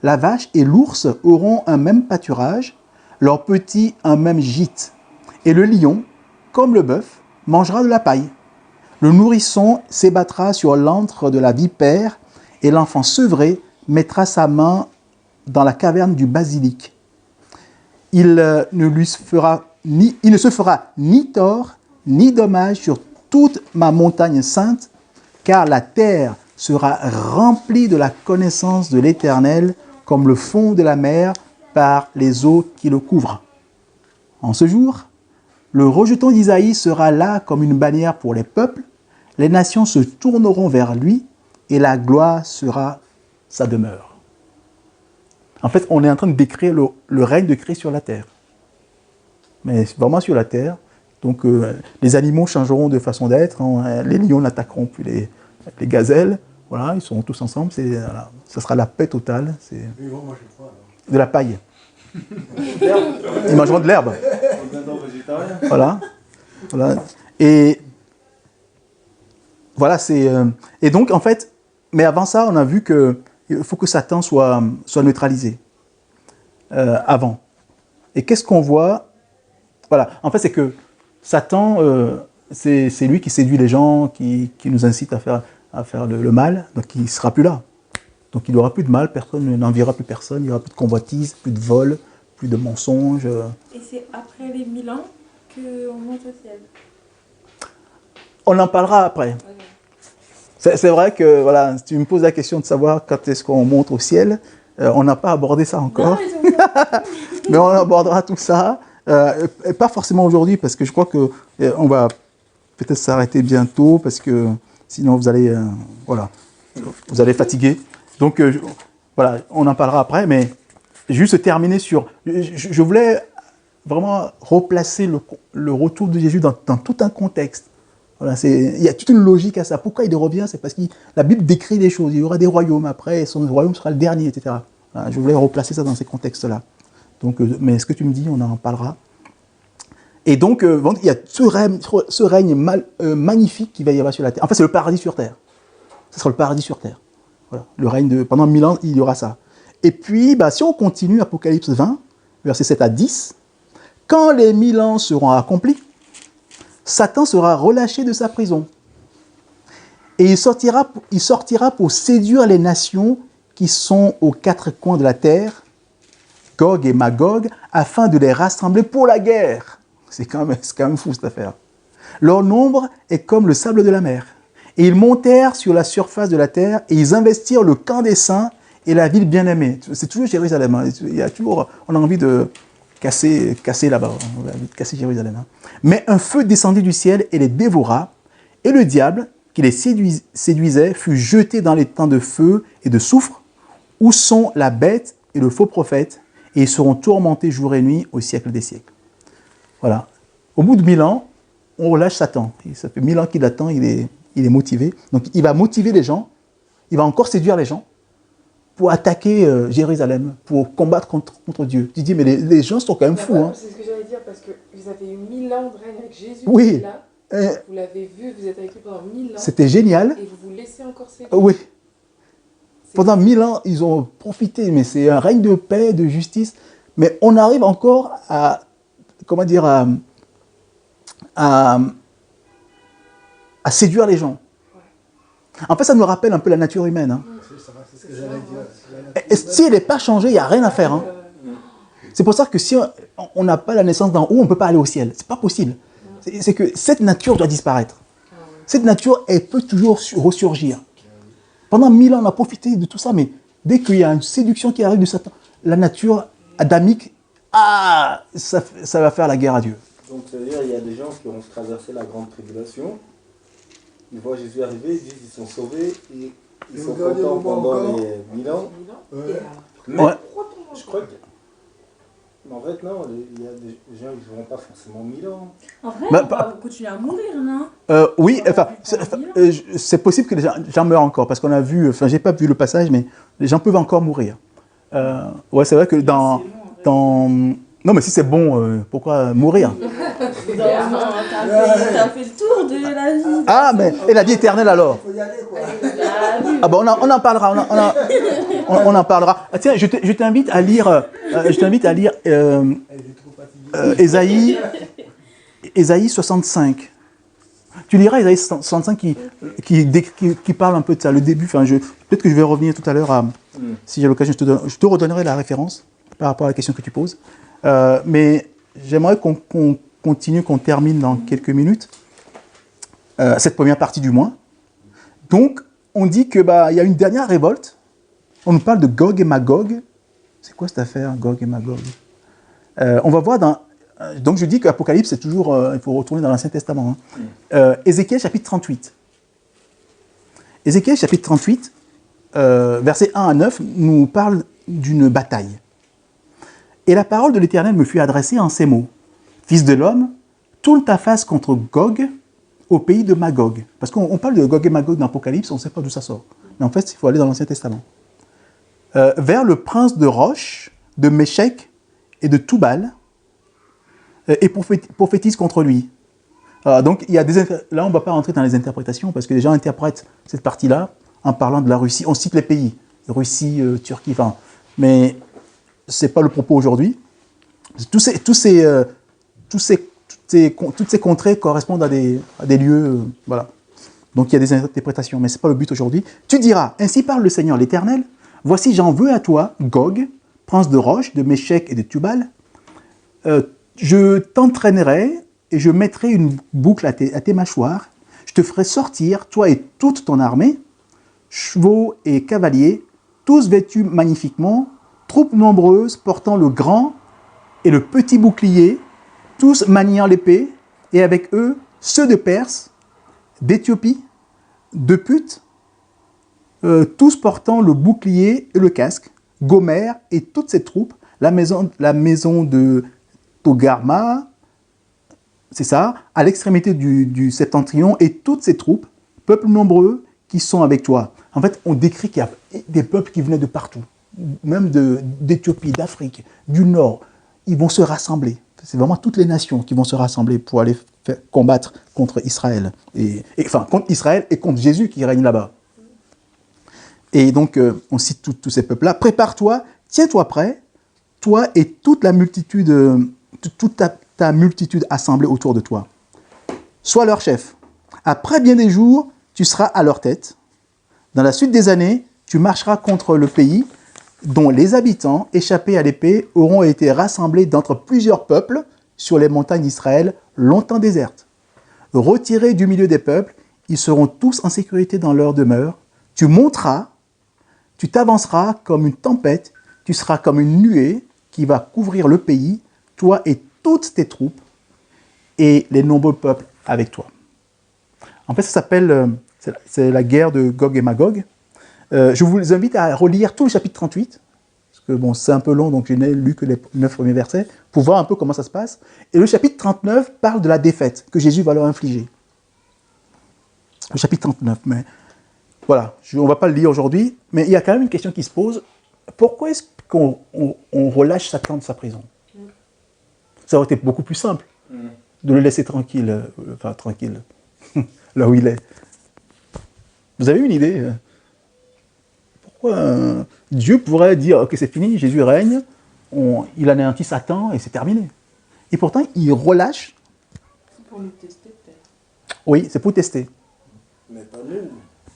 La vache et l'ours auront un même pâturage, leurs petits un même gîte. Et le lion, comme le bœuf, mangera de la paille. Le nourrisson s'ébattra sur l'antre de la vipère et l'enfant sevré mettra sa main dans la caverne du basilic. Il ne se fera ni tort ni dommage sur toute ma montagne sainte, car la terre sera remplie de la connaissance de l'Éternel, comme le fond de la mer par les eaux qui le couvrent. En ce jour, le rejeton d'Isaïe sera là comme une bannière pour les peuples, les nations se tourneront vers lui, et la gloire sera sa demeure. En fait, on est en train de décrire le règne de Christ sur la terre. Mais vraiment sur la terre. Donc, les animaux changeront de façon d'être. Hein, les lions n'attaqueront plus les gazelles. Voilà, ils seront tous ensemble. Voilà, ça sera la paix totale. Ils vont manger quoi alors? De la paille. Ils mangeront de l'herbe. Voilà. Et voilà, et donc, en fait, mais avant ça, on a vu qu'il faut que Satan soit neutralisé. Avant. Et qu'est-ce qu'on voit? Voilà, en fait, c'est que Satan, c'est lui qui séduit les gens, qui nous incite à faire le mal, donc il ne sera plus là. Donc il n'y aura plus de mal, personne n'enviera plus personne, il n'y aura plus de convoitise, plus de vol, plus de mensonges. Et c'est après les 1000 ans qu'on monte au ciel. On en parlera après. Okay. C'est vrai que, voilà, si tu me poses la question de savoir quand est-ce qu'on monte au ciel, On n'a pas abordé ça encore. Non, ils sont pas- Mais on abordera tout ça. Et pas forcément aujourd'hui, parce que je crois que on va peut-être s'arrêter bientôt, parce que sinon vous allez, voilà, vous allez fatiguer. Donc voilà, on en parlera après, mais juste terminer sur... Je voulais vraiment replacer le retour de Jésus dans tout un contexte. Voilà, il y a toute une logique à ça. Pourquoi il revient? C'est parce que la Bible décrit des choses. Il y aura des royaumes après, et son royaume sera le dernier, etc. Voilà, je voulais replacer ça dans ces contextes-là. Donc, mais ce que tu me dis, on en parlera. Et donc, il y a ce règne magnifique qui va y avoir sur la terre. En fait, c'est le paradis sur terre. Ce sera le paradis sur terre. Voilà, le règne pendant 1000 ans, il y aura ça. Et puis, si on continue, Apocalypse 20, versets 7 à 10, quand les 1000 ans seront accomplis, Satan sera relâché de sa prison. Et il sortira pour séduire les nations qui sont aux quatre coins de la terre, Gog et Magog, afin de les rassembler pour la guerre. C'est quand même fou cette affaire. Leur nombre est comme le sable de la mer. Et ils montèrent sur la surface de la terre et ils investirent le camp des saints et la ville bien-aimée. C'est toujours Jérusalem. Hein. On a envie de casser là-bas. On a envie de casser Jérusalem. Hein. Mais un feu descendit du ciel et les dévora. Et le diable, qui les séduisait, fut jeté dans les temps de feu et de soufre, où sont la bête et le faux prophète, et ils seront tourmentés jour et nuit au siècle des siècles. Voilà. Au bout de 1000 ans, on relâche Satan. Ça fait 1000 ans qu'il attend, il est motivé. Donc il va motiver les gens, il va encore séduire les gens pour attaquer Jérusalem, pour combattre contre Dieu. Tu dis, mais les gens sont quand même fous. Hein. C'est ce que j'allais dire, parce que vous avez eu 1000 ans de règne avec Jésus. Oui. Là, vous l'avez vu, vous êtes avec lui pendant 1000 ans. C'était génial. Et vous vous laissez encore séduire. Oui. Pendant 1000 ans, ils ont profité, mais c'est un règne de paix, de justice. Mais on arrive encore à, comment dire, à séduire les gens. En fait, ça nous rappelle un peu la nature humaine. Hein. C'est ce que j'allais dire. Et si elle n'est pas changée, il n'y a rien à faire. Hein. C'est pour ça que si on n'a pas la naissance d'en haut, on ne peut pas aller au ciel. Ce n'est pas possible. C'est que cette nature doit disparaître. Cette nature, elle peut toujours ressurgir. Pendant 1000 ans, on a profité de tout ça, mais dès qu'il y a une séduction qui arrive de Satan, la nature adamique, ça va faire la guerre à Dieu. Donc, c'est-à-dire il y a des gens qui ont traversé la grande tribulation, ils voient Jésus arriver, ils disent qu'ils sont sauvés, et ils sont contents pendant les 1000 ans. Mais Ouais. je crois que... Mais en fait, non, il y a des gens qui ne vont pas forcément 1000 ans. En vrai, Bah, on va continuer à mourir, non? Oui, c'est possible que les gens meurent encore, parce qu'on a vu, j'ai pas vu le passage, mais les gens peuvent encore mourir. Ouais, c'est vrai que dans... Non, mais si c'est bon, pourquoi mourir? T'as fait le tour de la vie. Ah, mais et la vie éternelle alors? Il faut y aller, quoi. Ah bon, on en parlera, on en parlera. Ah, tiens, je t'invite à lire, Ésaïe 65. Tu liras Ésaïe 65 qui parle un peu de ça, le début. Peut-être que je vais revenir tout à l'heure, si j'ai l'occasion, je te redonnerai la référence par rapport à la question que tu poses. Mais j'aimerais qu'on continue, qu'on termine dans quelques minutes, cette première partie du moins. Donc, on dit qu'il y a une dernière révolte. On nous parle de Gog et Magog. C'est quoi cette affaire, Gog et Magog? On va voir dans... Donc, je dis qu'Apocalypse, c'est toujours... il faut retourner dans l'Ancien Testament. Hein. Ézéchiel, chapitre 38. Ézéchiel, chapitre 38, versets 1 à 9, nous parle d'une bataille. Et la parole de l'Éternel me fut adressée en ces mots. Fils de l'homme, tourne ta face contre Gog au pays de Magog. Parce qu'on parle de Gog et Magog dans l'Apocalypse, on ne sait pas d'où ça sort. Mais en fait, il faut aller dans l'Ancien Testament. Vers le prince de Roche, de Méchec et de Toubal, et prophétise contre lui. Donc, il y a là, on ne va pas rentrer dans les interprétations, parce que les gens interprètent cette partie-là en parlant de la Russie. On cite les pays, Russie, Turquie, mais ce n'est pas le propos aujourd'hui. Toutes ces contrées correspondent à des lieux, voilà. Donc il y a des interprétations, mais ce n'est pas le but aujourd'hui. Tu diras, ainsi parle le Seigneur l'Éternel, voici j'en veux à toi, Gog, prince de Roche, de Méchec et de Tubal. Je t'entraînerai et je mettrai une boucle à tes mâchoires. Je te ferai sortir, toi et toute ton armée, chevaux et cavaliers, tous vêtus magnifiquement, troupes nombreuses portant le grand et le petit bouclier, tous maniant l'épée, et avec eux ceux de Perse, d'Éthiopie, de Put, tous portant le bouclier et le casque, Gomer et toutes ses troupes, la maison de Togarma, c'est ça, à l'extrémité du septentrion, et toutes ses troupes, peuples nombreux qui sont avec toi. En fait, on décrit qu'il y a des peuples qui venaient de partout, même d'Éthiopie, d'Afrique, du Nord. Ils vont se rassembler. C'est vraiment toutes les nations qui vont se rassembler pour aller combattre contre Israël. Enfin, contre Israël et contre Jésus qui règne là-bas. Et donc, on cite tous ces peuples-là. Prépare-toi, tiens-toi prêt, toi et toute la multitude, toute ta multitude assemblée autour de toi. Sois leur chef. Après bien des jours, tu seras à leur tête. Dans la suite des années, tu marcheras contre le pays dont les habitants, échappés à l'épée, auront été rassemblés d'entre plusieurs peuples sur les montagnes d'Israël, longtemps désertes. Retirés du milieu des peuples, ils seront tous en sécurité dans leur demeure. Tu monteras, tu t'avanceras comme une tempête, tu seras comme une nuée qui va couvrir le pays, toi et toutes tes troupes, et les nombreux peuples avec toi. En fait, ça s'appelle, c'est la guerre de Gog et Magog. Je vous invite à relire tout le chapitre 38, parce que bon, c'est un peu long, donc je n'ai lu que les 9 premiers versets, pour voir un peu comment ça se passe. Et le chapitre 39 parle de la défaite que Jésus va leur infliger. Le chapitre 39, mais voilà, on ne va pas le lire aujourd'hui, mais il y a quand même une question qui se pose. Pourquoi est-ce qu'on relâche Satan de sa prison? Ça aurait été beaucoup plus simple de le laisser tranquille, là où il est. Vous avez une idée? Pourquoi Dieu pourrait dire, ok, c'est fini, Jésus règne, il anéantit Satan et c'est terminé. Et pourtant, il relâche. C'est pour nous tester, peut-être. Oui, c'est pour tester. Mais pas nous.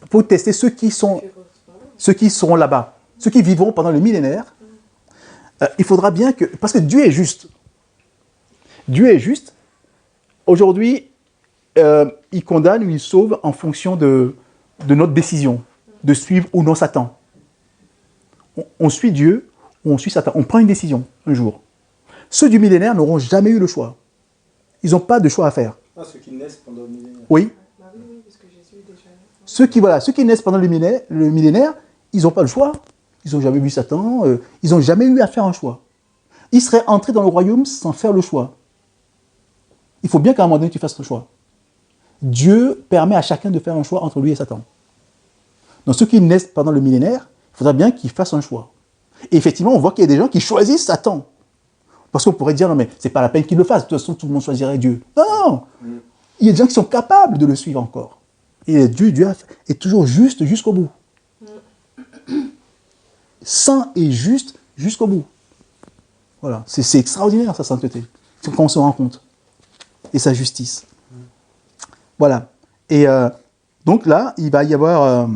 Pour tester ceux qui seront là-bas, ceux qui vivront pendant le millénaire. Il faudra bien que... Parce que Dieu est juste. Dieu est juste. Aujourd'hui, il condamne ou il sauve en fonction de notre décision, de suivre ou non Satan. On suit Dieu ou on suit Satan. On prend une décision un jour. Ceux du millénaire n'auront jamais eu le choix. Ils n'ont pas de choix à faire. Ah, ceux qui naissent pendant le millénaire. Oui. Bah oui, parce que Jésus est déjà né. Ceux qui naissent pendant le millénaire, ils n'ont pas le choix. Ils n'ont jamais vu Satan. Ils n'ont jamais eu à faire un choix. Ils seraient entrés dans le royaume sans faire le choix. Il faut bien qu'à un moment donné, tu fasses le choix. Dieu permet à chacun de faire un choix entre lui et Satan. Donc ceux qui naissent pendant le millénaire, il faudra bien qu'ils fassent un choix. Et effectivement, on voit qu'il y a des gens qui choisissent Satan. Parce qu'on pourrait dire, non mais c'est pas la peine qu'ils le fassent, de toute façon tout le monde choisirait Dieu. Non. Il y a des gens qui sont capables de le suivre encore. Et Dieu est toujours juste jusqu'au bout. Saint et juste jusqu'au bout. Voilà, c'est extraordinaire sa sainteté, quand on se rend compte. Et sa justice. Voilà. Et donc là, il va y avoir...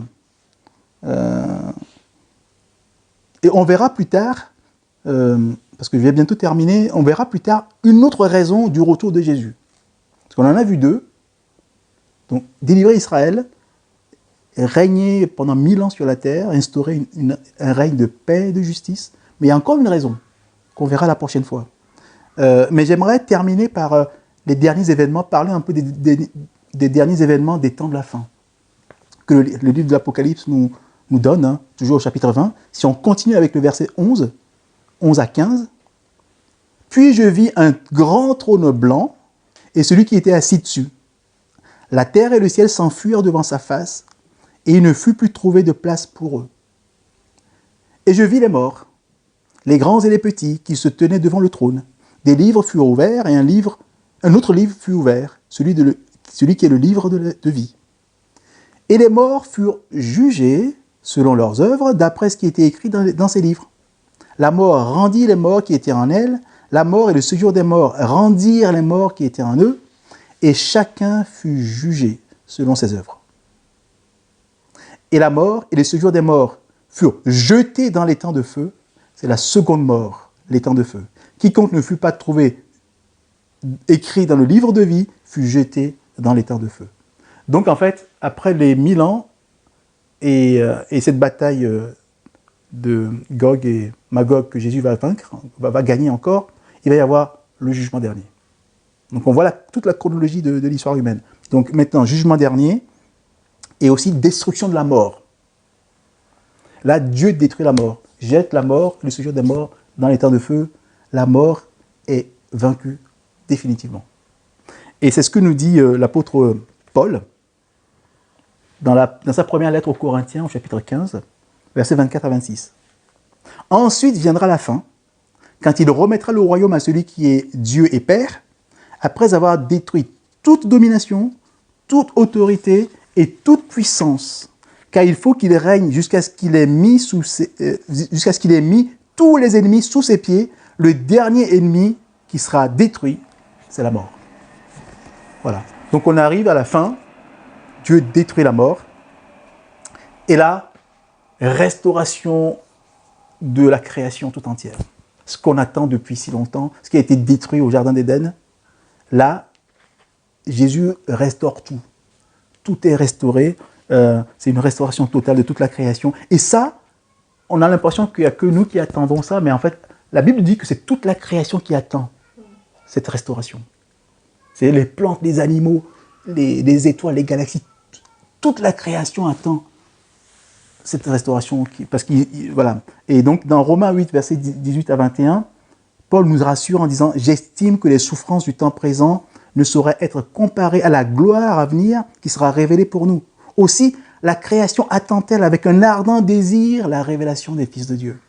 et on verra plus tard, parce que je vais bientôt terminer, on verra plus tard une autre raison du retour de Jésus. Parce qu'on en a vu deux. Donc, délivrer Israël, régner pendant 1000 ans sur la terre, instaurer un règne de paix et de justice. Mais il y a encore une raison, qu'on verra la prochaine fois. Mais j'aimerais terminer par les derniers événements, parler un peu des derniers événements des temps de la fin, que le livre de l'Apocalypse nous donne, hein, toujours au chapitre 20. Si on continue avec le verset 11 à 15, « Puis je vis un grand trône blanc, et celui qui était assis dessus. La terre et le ciel s'enfuirent devant sa face, et il ne fut plus trouvé de place pour eux. Et je vis les morts, les grands et les petits, qui se tenaient devant le trône. Des livres furent ouverts, et un autre livre fut ouvert, celui qui est le livre de vie. Et les morts furent jugés selon leurs œuvres, d'après ce qui était écrit dans ces livres. La mort rendit les morts qui étaient en elle, la mort et le séjour des morts rendirent les morts qui étaient en eux, et chacun fut jugé selon ses œuvres. Et la mort et le séjour des morts furent jetés dans l'étang de feu. C'est la seconde mort, l'étang de feu. Quiconque ne fut pas trouvé écrit dans le livre de vie fut jeté dans l'étang de feu. Donc en fait, après les 1000 ans et cette bataille de Gog et Magog que Jésus va vaincre, va gagner encore, il va y avoir le jugement dernier. Donc on voit toute la chronologie de l'histoire humaine. Donc maintenant, jugement dernier et aussi destruction de la mort. Là, Dieu détruit la mort, jette la mort, le séjour des morts dans les temps de feu. La mort est vaincue définitivement. Et c'est ce que nous dit l'apôtre Paul dans sa première lettre aux Corinthiens, au chapitre 15, versets 24 à 26. Ensuite viendra la fin, quand il remettra le royaume à celui qui est Dieu et Père, après avoir détruit toute domination, toute autorité et toute puissance, car il faut qu'il règne jusqu'à ce qu'il ait mis tous les ennemis sous ses pieds. Le dernier ennemi qui sera détruit, c'est la mort. Voilà. Donc on arrive à la fin, Dieu détruit la mort, et là, restauration de la création tout entière. Ce qu'on attend depuis si longtemps, ce qui a été détruit au Jardin d'Éden, là, Jésus restaure tout. Tout est restauré, c'est une restauration totale de toute la création. Et ça, on a l'impression qu'il n'y a que nous qui attendons ça, mais en fait, la Bible dit que c'est toute la création qui attend cette restauration. C'est les plantes, les animaux, les étoiles, les galaxies, toute la création attend cette restauration. Voilà. Et donc, dans Romains 8, versets 18 à 21, Paul nous rassure en disant « J'estime que les souffrances du temps présent ne sauraient être comparées à la gloire à venir qui sera révélée pour nous. Aussi, la création attend-elle avec un ardent désir la révélation des fils de Dieu.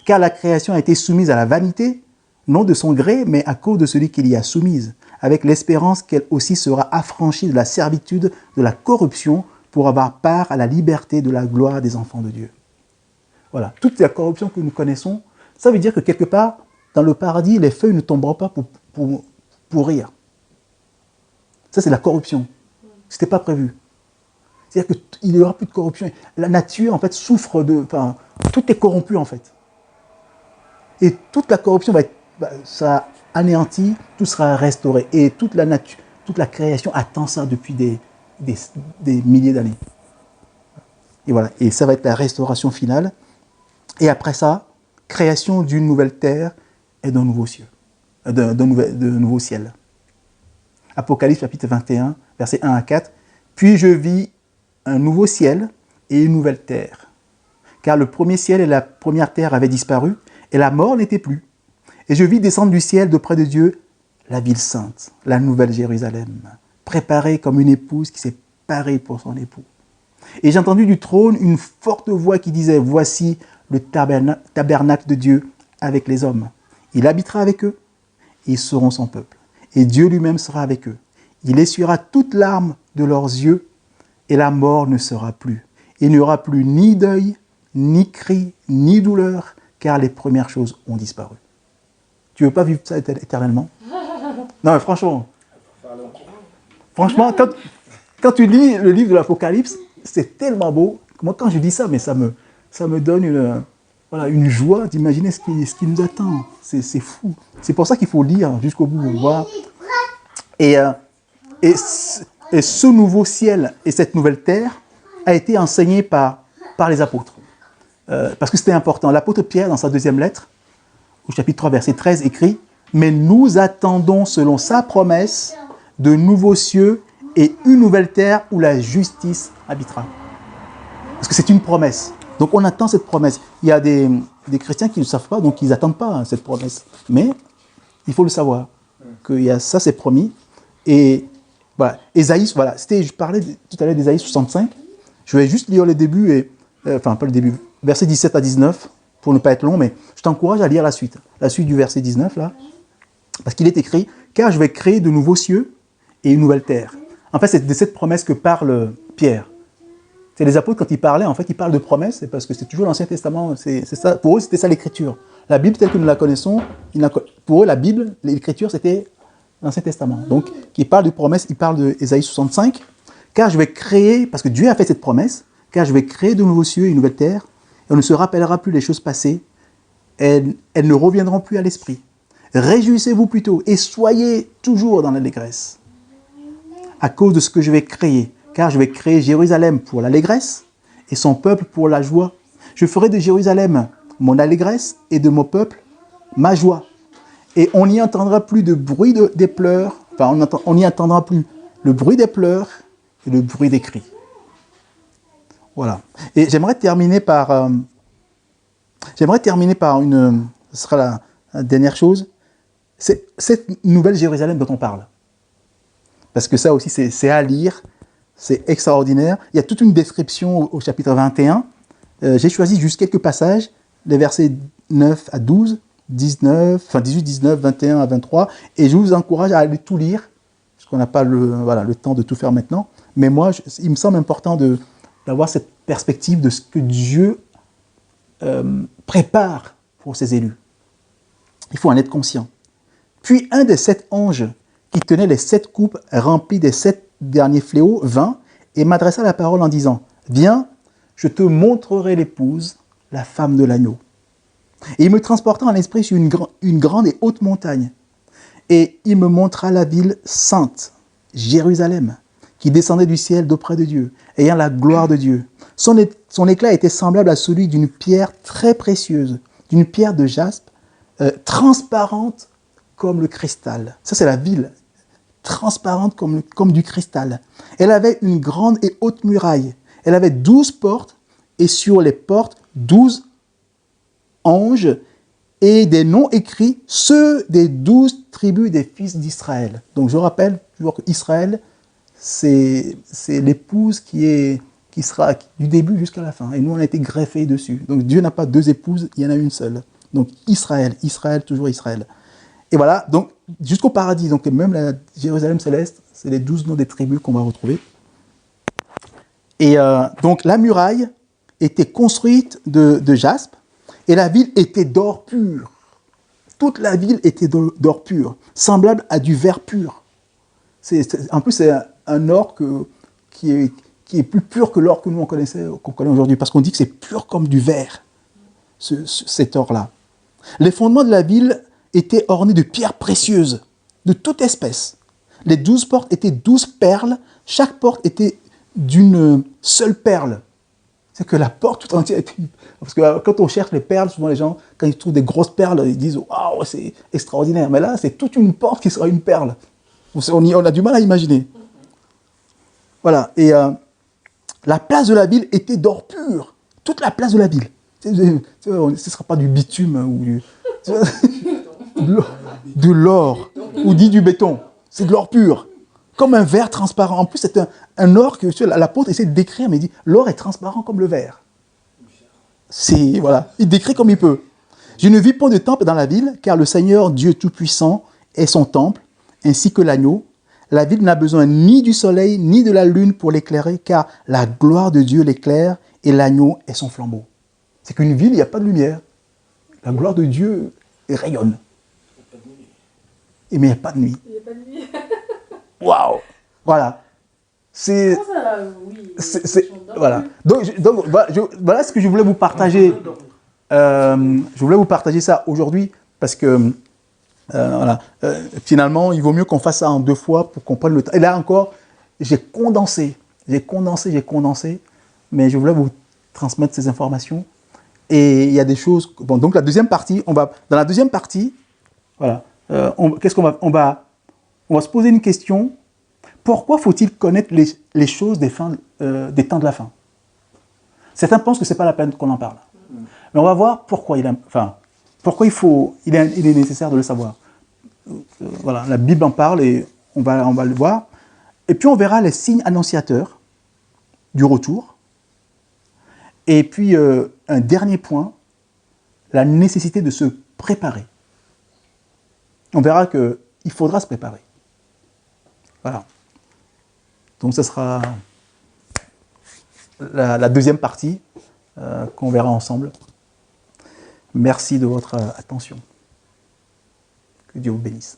Car la création a été soumise à la vanité, non de son gré, mais à cause de celui qui l'y a soumise, avec l'espérance qu'elle aussi sera affranchie de la servitude, de la corruption, pour avoir part à la liberté de la gloire des enfants de Dieu. » Voilà, toute la corruption que nous connaissons, ça veut dire que quelque part, dans le paradis, les feuilles ne tomberont pas pour pourrir. Ça, c'est la corruption. Ce n'était pas prévu. C'est-à-dire qu'il n'y aura plus de corruption. La nature, en fait, souffre de... Enfin, tout est corrompu, en fait. Et toute la corruption sera anéantie, tout sera restauré. Et toute la création attend ça depuis des milliers d'années. Et voilà. Et ça va être la restauration finale. Et après ça, création d'une nouvelle terre et d'un nouveau ciel. D'un nouveau ciel. Apocalypse chapitre 21, versets 1 à 4. Puis je vis un nouveau ciel et une nouvelle terre. Car le premier ciel et la première terre avaient disparu, et la mort n'était plus. Et je vis descendre du ciel d'auprès de Dieu la ville sainte, la nouvelle Jérusalem, préparée comme une épouse qui s'est parée pour son époux. Et j'ai entendu du trône une forte voix qui disait « Voici le tabernacle de Dieu avec les hommes. Il habitera avec eux, et ils seront son peuple. Et Dieu lui-même sera avec eux. Il essuiera toute larme de leurs yeux, et la mort ne sera plus. Il n'y aura plus ni deuil, ni cri, ni douleur, car les premières choses ont disparu. » Tu ne veux pas vivre ça éternellement? Non, mais franchement, quand tu lis le livre de l'Apocalypse, c'est tellement beau. Moi, quand je dis ça, mais ça me donne une joie d'imaginer ce qui nous attend. C'est fou. C'est pour ça qu'il faut lire jusqu'au bout. Voir. Et ce nouveau ciel et cette nouvelle terre a été enseigné par les apôtres. Parce que c'était important. L'apôtre Pierre, dans sa deuxième lettre, au chapitre 3, verset 13, écrit « Mais nous attendons, selon sa promesse, de nouveaux cieux et une nouvelle terre où la justice habitera. » Parce que c'est une promesse. Donc on attend cette promesse. Il y a des chrétiens qui ne savent pas, donc ils n'attendent pas cette promesse. Mais il faut le savoir, que ça c'est promis. Et voilà, Ésaïe, voilà, je parlais tout à l'heure d'Ésaïe 65. Je vais juste lire le début, pas le début, versets 17 à 19, pour ne pas être long, mais je t'encourage à lire la suite du verset 19, là, parce qu'il est écrit « Car je vais créer de nouveaux cieux et une nouvelle terre. » En fait, c'est de cette promesse que parle Pierre. C'est les apôtres, quand ils parlaient, en fait, ils parlent de promesses, c'est parce que c'est toujours l'Ancien Testament, c'est ça, pour eux, c'était ça l'Écriture. La Bible, telle que nous la connaissons, pour eux, la Bible, l'Écriture, c'était l'Ancien Testament. Donc, qui parle de promesses, il parle d'Ésaïe 65, « Car je vais créer, parce que Dieu a fait cette promesse, car je vais créer de nouveaux cieux et une nouvelle terre, et on ne se rappellera plus les choses passées, elles ne reviendront plus à l'esprit. Réjouissez-vous plutôt et soyez toujours dans l'allégresse. À cause de ce que je vais créer, car je vais créer Jérusalem pour l'allégresse et son peuple pour la joie. Je ferai de Jérusalem mon allégresse et de mon peuple ma joie. Et on n'y entendra plus de bruit des pleurs, enfin on n'y entendra plus le bruit des pleurs et le bruit des cris. Voilà. Et j'aimerais terminer par une, ce sera la dernière chose, c'est cette nouvelle Jérusalem dont on parle. Parce que ça aussi c'est à lire, c'est extraordinaire. Il y a toute une description au chapitre 21. J'ai choisi juste quelques passages, les versets 9 à 12, 19, enfin 18, 19, 21 à 23, et je vous encourage à aller tout lire, parce qu'on n'a pas le temps de tout faire maintenant, mais moi, il me semble important d'avoir cette perspective de ce que Dieu prépare pour ses élus. Il faut en être conscient. Puis un des 7 anges qui tenait les 7 coupes remplies des 7 derniers fléaux vint et m'adressa la parole en disant « Viens, je te montrerai l'épouse, la femme de l'agneau. » Et il me transporta en esprit sur une grande et haute montagne. Et il me montra la ville sainte, Jérusalem, qui descendait du ciel d'auprès de Dieu, ayant la gloire de Dieu. Son éclat était semblable à celui d'une pierre très précieuse, d'une pierre de jaspe, transparente comme le cristal. Ça, c'est la ville, transparente comme du cristal. Elle avait une grande et haute muraille. Elle avait 12 portes, et sur les portes, 12 anges, et des noms écrits, ceux des 12 tribus des fils d'Israël. Donc je rappelle toujours qu'Israël, c'est l'épouse qui sera du début jusqu'à la fin. Et nous, on a été greffés dessus. Donc Dieu n'a pas 2 épouses, il y en a une seule. Donc Israël, toujours Israël. Et voilà, donc jusqu'au paradis, donc même la Jérusalem céleste, c'est les 12 noms des tribus qu'on va retrouver. Et donc la muraille était construite de jaspe, et la ville était d'or pur. Toute la ville était d'or pur, semblable à du verre pur. En plus, c'est un or qui est plus pur que l'or que nous qu'on connaît aujourd'hui, parce qu'on dit que c'est pur comme du verre, cet or-là. Les fondements de la ville étaient ornés de pierres précieuses, de toute espèce. Les 12 portes étaient 12 perles, chaque porte était d'une seule perle. C'est que la porte tout entière était... Parce que quand on cherche les perles, souvent les gens, quand ils trouvent des grosses perles, ils disent « Waouh, c'est extraordinaire ». Mais là, c'est toute une porte qui sera une perle. On a du mal à imaginer. Voilà. Et la place de la ville était d'or pur. Toute la place de la ville. Ce ne sera pas du bitume ou de l'or ou dit du béton. C'est de l'or pur. Comme un verre transparent. En plus, c'est un or que l'apôtre essaie de décrire, mais il dit l'or est transparent comme le verre. Voilà, il décrit comme il peut. Je ne vis point de temple dans la ville, car le Seigneur, Dieu Tout-Puissant, est son temple, ainsi que l'agneau. La ville n'a besoin ni du soleil, ni de la lune pour l'éclairer, car la gloire de Dieu l'éclaire, et l'agneau est son flambeau. C'est qu'une ville, il n'y a pas de lumière. La gloire de Dieu rayonne. Mais il n'y a pas de nuit. Il n'y a pas de nuit. Waouh! Voilà. C'est. Voilà. Donc voilà ce que je voulais vous partager. Je voulais vous partager ça aujourd'hui parce que voilà. Finalement, il vaut mieux qu'on fasse ça en 2 fois pour qu'on prenne le temps. Et là encore, j'ai condensé, mais je voulais vous transmettre ces informations. Et il y a des choses. Bon, donc la deuxième partie, dans la deuxième partie, voilà. Qu'est-ce qu'on va, on va se poser une question. Pourquoi faut-il connaître les choses des temps de la fin? Certains pensent que ce n'est pas la peine qu'on en parle. Mais on va voir pourquoi il est nécessaire de le savoir. Voilà, la Bible en parle et on va le voir. Et puis on verra les signes annonciateurs du retour. Et puis un dernier point, la nécessité de se préparer. On verra qu'il faudra se préparer. Voilà. Donc ce sera la deuxième partie qu'on verra ensemble. Merci de votre attention. Que Dieu vous bénisse.